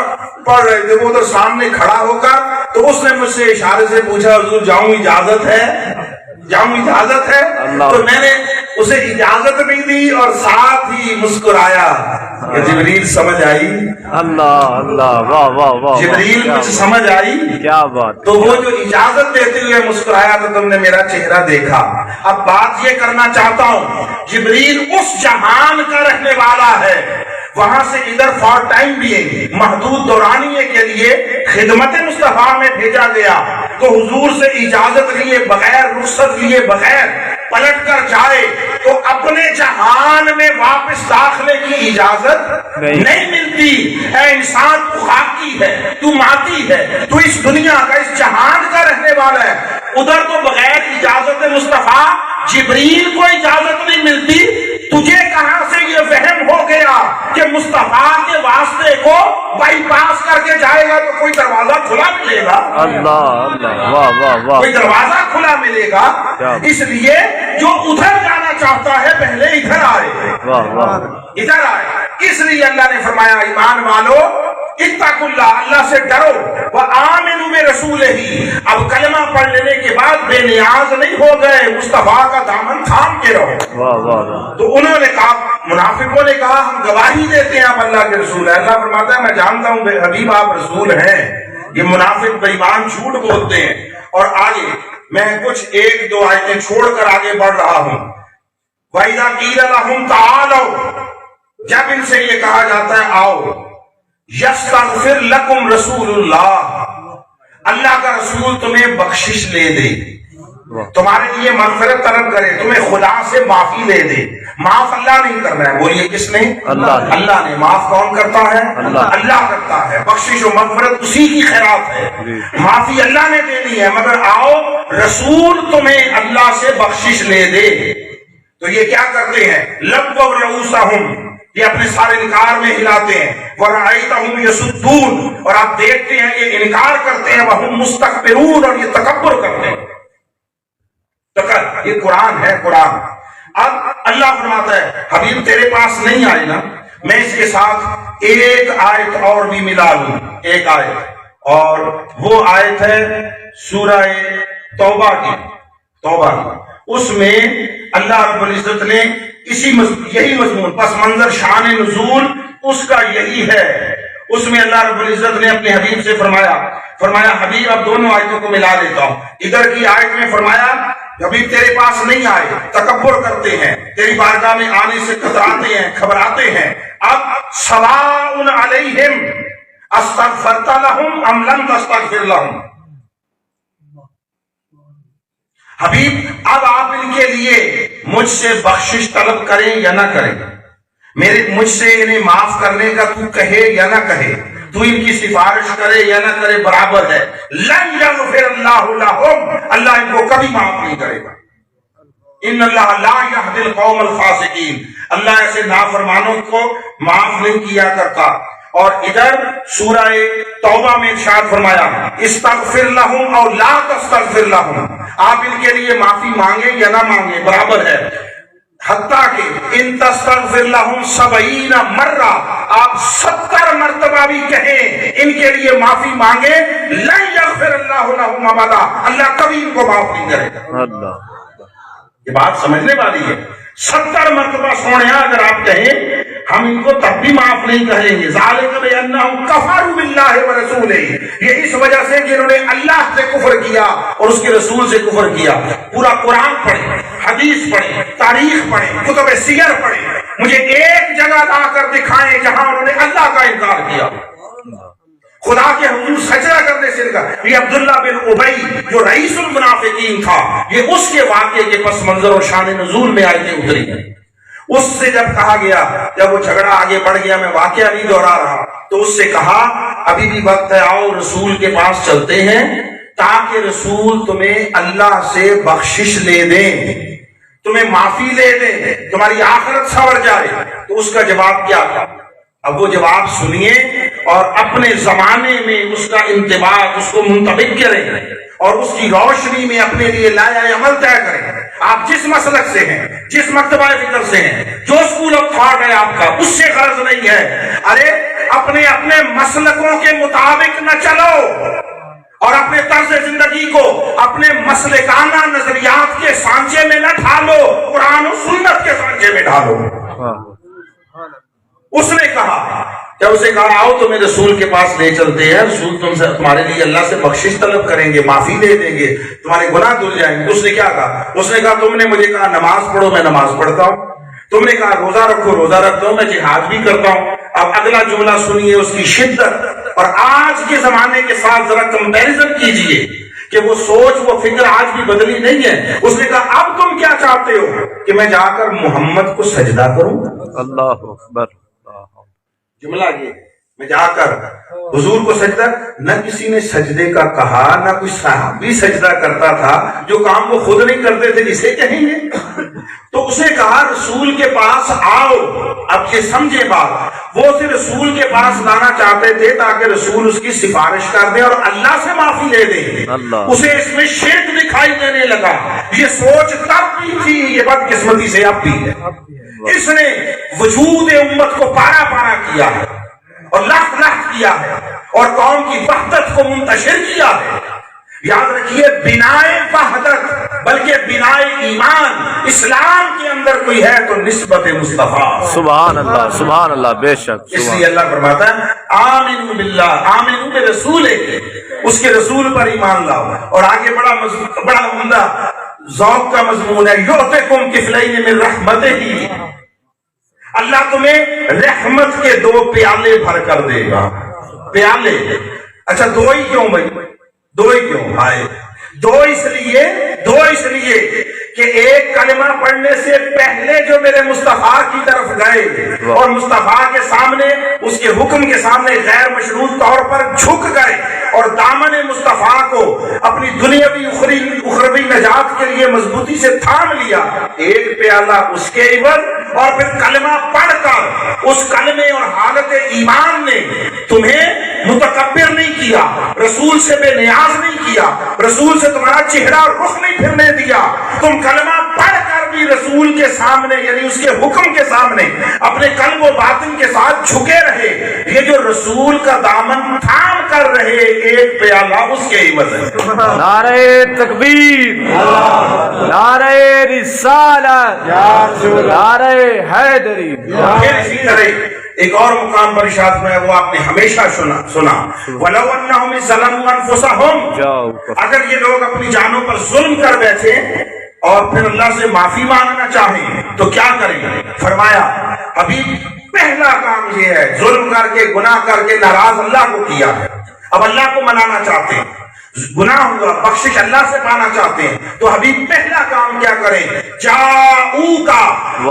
Speaker 1: پڑھ رہے تھے, وہ ادھر سامنے کھڑا ہو کر, تو اس نے مجھ سے اشارے سے پوچھا حضور جاؤں اجازت ہے, جاؤں اجازت ہے؟ تو میں نے اسے اجازت نہیں دی اور ساتھ ہی مسکرایا کہ جبریل سمجھ آئی.
Speaker 4: اللہ اللہ واہ واہ واہ
Speaker 1: جبریل کچھ سمجھ آئی,
Speaker 4: کیا بات.
Speaker 1: تو وہ جو اجازت دیتے ہوئے مسکرایا تو تم نے میرا چہرہ دیکھا. اب بات یہ کرنا چاہتا ہوں, جبریل اس جہان کا رہنے والا ہے, وہاں سے ادھر فار ٹائم بھی محدود دورانیے کے لیے خدمت مصطفیٰ میں بھیجا گیا. تو حضور سے اجازت لیے بغیر, رخصت لیے بغیر پلٹ کر جائے تو اپنے جہان میں واپس داخلے کی اجازت نہیں ملتی. اے انسان تو خاکی ہے, تو ماتی ہے, تو اس دنیا کا, اس جہان کا رہنے والا ہے. ادھر تو بغیر اجازت مصطفیٰ جبریل کو اجازت نہیں ملتی. تجھے کہاں سے یہ وہم ہو گیا کہ مصطفیٰ کے واسطے کو بائی پاس کر کے جائے گا تو کوئی دروازہ کھلا ملے گا؟
Speaker 4: اللہ اللہ واہ واہ واہ,
Speaker 1: کوئی دروازہ کھلا ملے گا؟ اس لیے جو ادھر جانا چاہتا ہے پہلے ادھر آئے,
Speaker 4: واہ واہ
Speaker 1: ادھر آئے. اس لیے اللہ نے فرمایا ایمان والو اتقوا اللہ, اللہ سے ڈرو, وآمنوا برسولہ. اب کلمہ پڑھ لینے کے بعد بے نیاز نہیں ہو گئے, مصطفیٰ کا دامن تھام کے رہو.
Speaker 4: واہ واہ.
Speaker 1: تو انہوں نے کہا, منافقوں نے کہا ہم گواہی دیتے ہیں آپ اللہ کے رسول ہیں. اللہ فرماتا ہے میں جانتا ہوں بے حبیب آپ رسول ہیں. یہ منافق بے ایمان جھوٹ بولتے ہیں. اور آگے میں کچھ ایک دو آیتیں چھوڑ کر آگے بڑھ رہا ہوں. وَإِذَا قِيلَ لَهُمْ تَعَالَوْا, جب ان سے یہ کہا جاتا ہے آؤ, یستغفر لکم رسول اللہ, اللہ کا رسول تمہیں بخشش لے دے, تمہارے لیے مغفرت طلب کرے, تمہیں خدا سے معافی لے دے. معاف اللہ نہیں کرنا ہے, بولیے کس نے؟
Speaker 4: اللہ.
Speaker 1: اللہ نے. معاف کون کرتا ہے؟ اللہ کرتا ہے. بخشش و مغفرت اسی کی خیرات ہے, معافی اللہ نے دینی ہے, مگر آؤ رسول تمہیں اللہ سے بخشش لے دے. تو یہ کیا کرتے ہیں؟ لبوا رؤوسہم, یہ اپنے سارے انکار میں ہلاتے ہیں. وَرَأَيْتَهُمْ يَسُدُّونَ, اور آپ دیکھتے ہیں یہ انکار کرتے ہیں. وَهُمْ مُسْتَكْبِرُونَ, اور یہ تکبر کرتے ہیں. یہ قرآن ہے, قرآن. اب اللہ فرماتا ہے حبیب تیرے پاس نہیں آئے نا, میں اس کے ساتھ ایک آیت اور بھی ملا لوں, ایک آیت, اور وہ آیت ہے سورہ توبہ کی. توبہ کی, اس میں اللہ رب العزت نے یہی مضمون, پس منظر شان نزول اس کا یہی ہے. اس میں اللہ رب العزت نے اپنے حبیب سے فرمایا حبیب اب دونوں آیتوں کو ملا دیتا ہوں. ادھر کی آیت میں فرمایا حبیب تیرے پاس نہیں آئے, تکبر کرتے ہیں, تیری بارگاہ میں آنے سے کتراتے ہیں, گھبراتے ہیں. اب سواء علیہم استغفرت لہم ام لم تستغفر لہم. حبیب اب آپ ان کے لیے مجھ سے بخشش طلب کریں یا نہ کریں, مجھ سے انہیں معاف کرنے کا تو کہے یا نہ کہے, تو ان کی سفارش کرے یا نہ کرے برابر ہے. لن یغفر اللہ لہم, اللہ ان کو کبھی معاف نہیں کرے گا. ان اللہ لا یہدی القوم الفاسقین, اللہ ایسے نافرمانوں کو معاف نہیں کیا کرتا. اور ادھر سورہ توبہ میں ارشاد فرمایا استغفر لہم اور لا تستغفر لہم, آپ ان کے لیے معافی مانگے یا نہ مانگے برابر ہے. حتیٰ کہ ان تستغفر لہم 70 مرہ, آپ 70 مرتبہ بھی کہیں ان کے لیے معافی مانگے, لن یغفر اللہ لہم ابدا, اللہ کبھی ان کو معاف نہیں کرے گا. یہ بات سمجھنے والی ہے. 70 مرتبہ سونے اگر آپ کہیں ہم ان کو تب بھی معاف نہیں کہیں گے. ذالک بأنہم کفروا باللہ ورسولہ، یہ اس وجہ سے کہ انہوں نے اللہ سے کفر کیا اور اس کے رسول سے کفر کیا. پورا قرآن پڑھیں، حدیث پڑھیں، تاریخ پڑھیں، کتب سیر پڑھیں، مجھے ایک جگہ لا کر دکھائیں جہاں انہوں نے اللہ کا انکار کیا، خدا کے حضور سجدہ کرنے سے انکار. یہ عبداللہ بن ابی جو رئیس المنافقین تھا، یہ اس کے واقعے کے پس منظر اور شان نزول میں آیتیں اتری ہیں. اس سے جب کہا گیا، جب وہ جھگڑا آگے بڑھ گیا، میں واقعہ نہیں دہرا رہا، تو اس سے کہا ابھی بھی وقت ہے، آؤ رسول کے پاس چلتے ہیں تاکہ رسول تمہیں اللہ سے بخشش لے دیں، تمہیں معافی لے دیں، تمہاری آخرت سنور جائے. تو اس کا جواب کیا تھا؟ اب وہ جواب سنیے اور اپنے زمانے میں اس کا انتباہ، اس کو منطبق کریں اور اس کی روشنی میں اپنے لیے لائحہ عمل طے کریں. آپ جس مسلک سے ہیں، جس مکتبہ فکر سے ہیں، جو اسکول آف تھاٹ ہے آپ کا، اس سے غرض نہیں ہے. ارے اپنے اپنے مسلکوں کے مطابق نہ چلو اور اپنے طرز زندگی کو اپنے مسلکانہ نظریات کے سانچے میں نہ ڈھالو، قرآن و سنت کے سانچے میں ڈھالو. اس نے کہا، جب اسے کہا آؤ تمہیں رسول کے پاس لے چلتے ہیں، رسول تم سے تمہارے لیے اللہ سے بخشش طلب کریں گے، معافی دے دیں گے، تمہارے گناہ دھل جائیں گے. اس نے کیا کہا؟ اس نے کہا تم نے مجھے کہا نماز پڑھو، میں نماز پڑھتا ہوں. تم نے کہا روزہ رکھو، روزہ رکھتا ہوں، میں جہاد بھی کرتا ہوں. اب اگلا جملہ سنیے، اس کی شدت اور آج کے زمانے کے ساتھ ذرا کمپیریزن کیجئے کہ وہ سوچ، وہ فکر آج بھی بدلی نہیں ہے. اس نے کہا اب تم کیا چاہتے ہو کہ میں جا کر محمد کو سجدہ کروں؟
Speaker 4: اللہ اکبر.
Speaker 1: جملہ یہ، میں جا کر حضور کو سجدہ. نہ کسی نے سجدے کا کہا، نہ کوئی صحابی سجدہ کرتا تھا. جو کام وہ خود نہیں کرتے تھے جسے کہیں گے. تو اسے کہا رسول کے پاس آؤ. اب یہ سمجھے بات، وہ اسے رسول کے پاس لانا چاہتے تھے تاکہ رسول اس کی سفارش کر دے اور اللہ سے معافی لے دے. اسے اس میں شرک دکھائی دینے لگا. یہ سوچ تب بھی تھی، یہ بدقسمتی سے اب بھی ہے. اس نے وجود امت کو پارا پارا کیا ہے اور لاکھ لاکھ کیا ہے اور قوم کی وحدت کو منتشر کیا ہے. یاد رکھیے، بنائے وحدت بلکہ بنائے ایمان اسلام کے اندر کوئی ہے تو نسبت مصطفیٰ.
Speaker 4: سبحان اللہ، سبحان اللہ، بے شک.
Speaker 1: اس لیے اللہ فرماتا ہے آمنوا باللہ، آمنوا برسولہ، اس کے رسول پر ایمان لاؤ. اور آگے بڑا عمدہ ذوق کا مضمون ہے، یعطیکم کفلین من رحمتہ، اللہ تمہیں رحمت کے 2 پیالے بھر کر دے گا. پیالے، اچھا 2 ہی کیوں بھائی؟ 2 ہی کیوں بھائی؟ 2 اس لیے کہ ایک کلمہ پڑھنے سے پہلے جو میرے مصطفیٰ کی طرف گئے اور مصطفیٰ کے سامنے، اس کے حکم کے سامنے غیر مشروط طور پر جھک گئے اور دامن مصطفیٰ کو اپنی دنیاوی اخروی نجات کے لیے مضبوطی سے تھام لیا. ایک پیالہ اس کے عوض، اور پھر کلمہ پڑھ کر اس کلمے اور حالت ایمان نے تمہیں متکبر نہیں کیا، رسول سے بے نیاز نہیں کیا، رسول سے تمہارا چہرہ رخ نہیں پھرنے دیا. تم کلمہ پڑھ کر بھی رسول کے سامنے، یعنی اس کے حکم کے سامنے اپنے قلب و باطن کے ساتھ جھکے رہے. یہ جو رسول کا دامن تھام کر رہے، ایک پیالہ اس کے عوض ہے.
Speaker 2: نعرہ تکبیر، نعرہ رسالت، نعرہ حیدری.
Speaker 1: پھر اسی طرح ایک اور مقام پر ارشاد میں وہ آپ نے ہمیشہ سنا، وَلَوْ أَنَّهُمْ ظَلَمُوا أَنفُسَهُمْ، اگر یہ لوگ اپنی جانوں پر ظلم کر بیٹھے اور پھر اللہ سے معافی مانگنا چاہیں تو کیا کریں؟ فرمایا ابھی پہلا کام یہ ہے، ظلم کر کے گناہ کر کے ناراض اللہ کو کیا ہے، اب اللہ کو منانا چاہتے ہیں، گناہ ہوا، بخشش اللہ سے پانا چاہتے ہیں، تو حبیب پہلا کام کیا کریں؟ جاؤکا،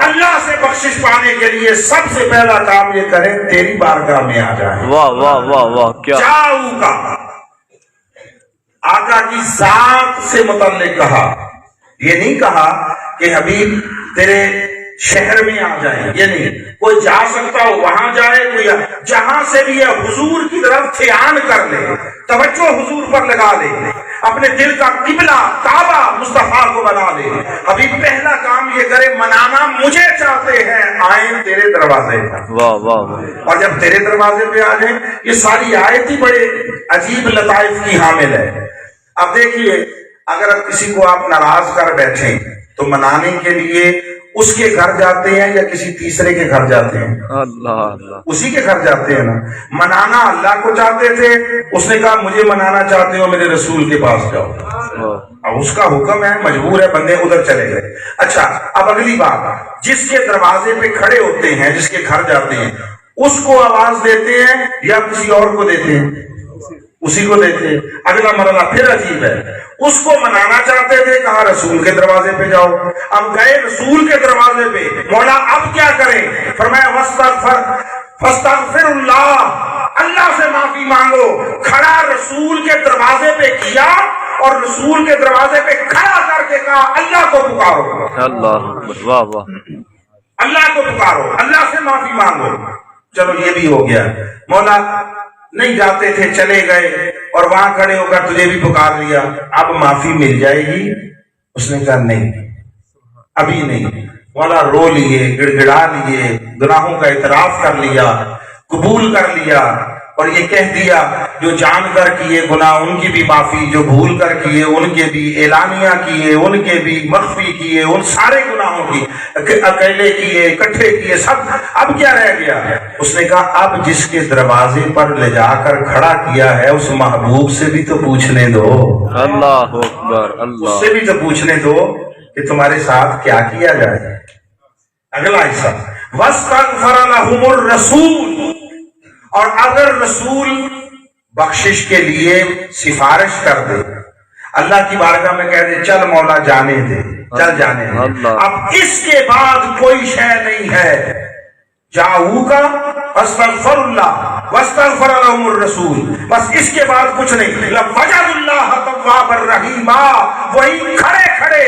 Speaker 1: اللہ سے بخشش پانے کے لیے سب سے پہلا کام یہ کریں تیری بارگاہ میں آ جائیں.
Speaker 4: واہ واہ واہ واہ، کیا
Speaker 1: جاؤکا، آقا کی ذات سے متعلق کہا. یہ نہیں کہا کہ حبیب تیرے شہر میں آ جائیں، یہ نہیں، کوئی جا سکتا ہو وہاں جائے، کوئی جہاں سے بھی ہے حضور کی طرف دھیان کر لے، توجہ حضور پر لگا لے، اپنے دل کا قبلہ کعبہ مصطفیٰ کو بنا لے. ابھی پہلا کام یہ کرے، منانا مجھے چاہتے ہیں، آئیں تیرے دروازے پر.
Speaker 4: واہ واہ واہ.
Speaker 1: اور جب تیرے دروازے پہ آ جائیں، یہ ساری آیت ہی بڑے عجیب لطائف کی حامل ہے. اب دیکھیے، اگر کسی کو آپ ناراض کر بیٹھیں تو منانے کے لیے اس کے گھر جاتے ہیں یا کسی تیسرے کے گھر جاتے ہیں؟
Speaker 4: اللہ اللہ
Speaker 1: اسی کے گھر جاتے ہیں نا. منانا اللہ کو چاہتے تھے، اس نے کہا مجھے منانا چاہتے ہو میرے رسول کے پاس جاؤ. اب اس کا حکم ہے، مجبور ہے، بندے ادھر چلے گئے. اچھا اب اگلی بات، جس کے دروازے پہ کھڑے ہوتے ہیں، جس کے گھر جاتے ہیں، اس کو آواز دیتے ہیں یا کسی اور کو دیتے ہیں؟ اسی کو دیتے ہیں. اگلا مرحلہ پھر عجیب ہے، اس کو منانا چاہتے تھے، کہا رسول کے دروازے پہ جاؤ. اب گئے رسول کے دروازے پہ، مولا اب کیا کریں؟ فرمایا فاستغفر اللہ، اللہ سے معافی مانگو. کھڑا رسول کے دروازے پہ کیا اور رسول کے دروازے پہ کھڑا کر کے کہا اللہ کو پکارو،
Speaker 4: اللہ واہ واہ
Speaker 1: اللہ کو پکارو، اللہ سے معافی مانگو. چلو یہ بھی ہو گیا. مولا نہیں جاتے تھے، چلے گئے اور وہاں کھڑے ہو کر تجھے بھی پکار لیا، اب معافی مل جائے گی؟ اس نے کہا نہیں ابھی نہیں. مولا رو لیے، گڑگڑا لیے، گناہوں کا اعتراف کر لیا، قبول کر لیا اور یہ کہہ دیا جو جان کر کیے گناہ ان کی بھی معافی، جو بھول کر کیے ان کے بھی، اعلانیہ کیے ان کے بھی، مخفی کیے ان سارے گناہوں کی، اکیلے کیے اکٹھے کیے سب. اب کیا رہ گیا؟ اس نے کہا اب جس کے دروازے پر لے جا کر کھڑا کیا ہے اس محبوب سے بھی تو پوچھنے دو،
Speaker 4: اللہ اکبر
Speaker 1: اس
Speaker 4: اللہ
Speaker 1: سے بھی تو پوچھنے دو کہ تمہارے ساتھ کیا کیا جائے. اگلا حصہ وَاسْتَغْفَرَ لَهُمُ الرَّسُولُ، اور اگر رسول بخشش کے لیے سفارش کر دے، اللہ کی بارگاہ میں کہہ دے چل مولا جانے دے، چل جانے دے، اب اس کے بعد کوئی شے نہیں ہے، جاؤ کا فاستغفر اللہ واستغفر لهم الرسول، بس اس کے بعد کچھ نہیں. لَوَجَدُوا اللَّهَ تَوَّابًا رَحِيمًا، وہی کھڑے کھڑے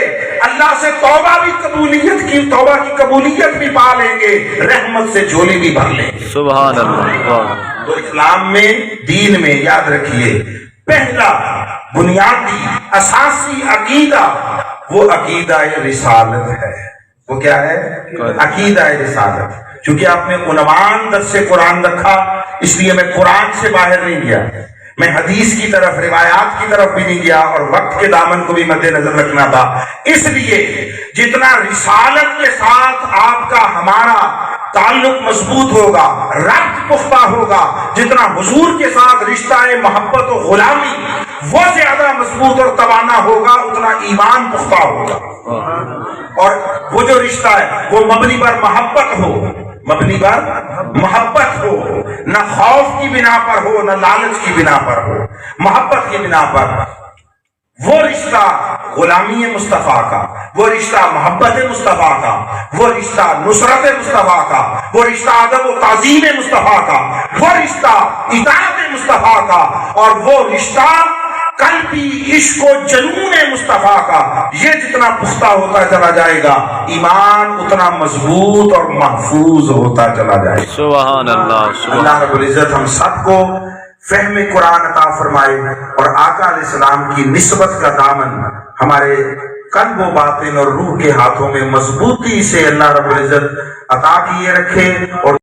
Speaker 1: اللہ سے توبہ بھی قبولیت کی، توبہ کی قبولیت بھی پا لیں گے، رحمت سے جھولی بھی بھر لیں گے.
Speaker 4: سبحان اللہ واہ.
Speaker 1: تو اسلام میں، دین میں یاد رکھیے پہلا بنیادی اساسی عقیدہ وہ عقیدہ رسالت ہے. وہ کیا ہے؟ عقیدہ رسالت. چونکہ آپ نے عنوان درس قرآن رکھا اس لیے میں قرآن سے باہر نہیں گیا، میں حدیث کی طرف، روایات کی طرف بھی نہیں گیا، اور وقت کے دامن کو بھی مد نظر رکھنا تھا. اس لیے جتنا رسالت کے ساتھ آپ کا ہمارا تعلق مضبوط ہوگا، ربط پختہ ہوگا، جتنا حضور کے ساتھ رشتہ محبت و غلامی وہ زیادہ مضبوط اور توانا ہوگا، اتنا ایمان پختہ ہوگا. اور وہ جو رشتہ ہے وہ مبنی پر محبت ہو، مبنی پر محبت ہو، نہ خوف کی بنا پر ہو نہ لالچ کی بنا پر ہو، محبت کی بنا پر. وہ رشتہ غلامی مصطفیٰ کا، وہ رشتہ محبت مصطفیٰ کا، وہ رشتہ نصرت مصطفیٰ کا، وہ رشتہ ادب و تعظیم مصطفیٰ کا، وہ رشتہ اطاعت مصطفیٰ کا، اور وہ رشتہ قلبی عشق و جنون مصطفیٰ کا. یہ جتنا پختہ ہوتا چلا جائے گا ایمان اتنا مضبوط اور محفوظ ہوتا چلا جائے گا.
Speaker 4: سبحان اللہ.
Speaker 1: اللہ رب العزت ہم سب کو فہم قرآن عطا فرمائے اور آقا علیہ السلام کی نسبت کا دامن ہمارے قلب و باطن اور روح کے ہاتھوں میں مضبوطی سے اللہ رب العزت عطا کیے رکھے اور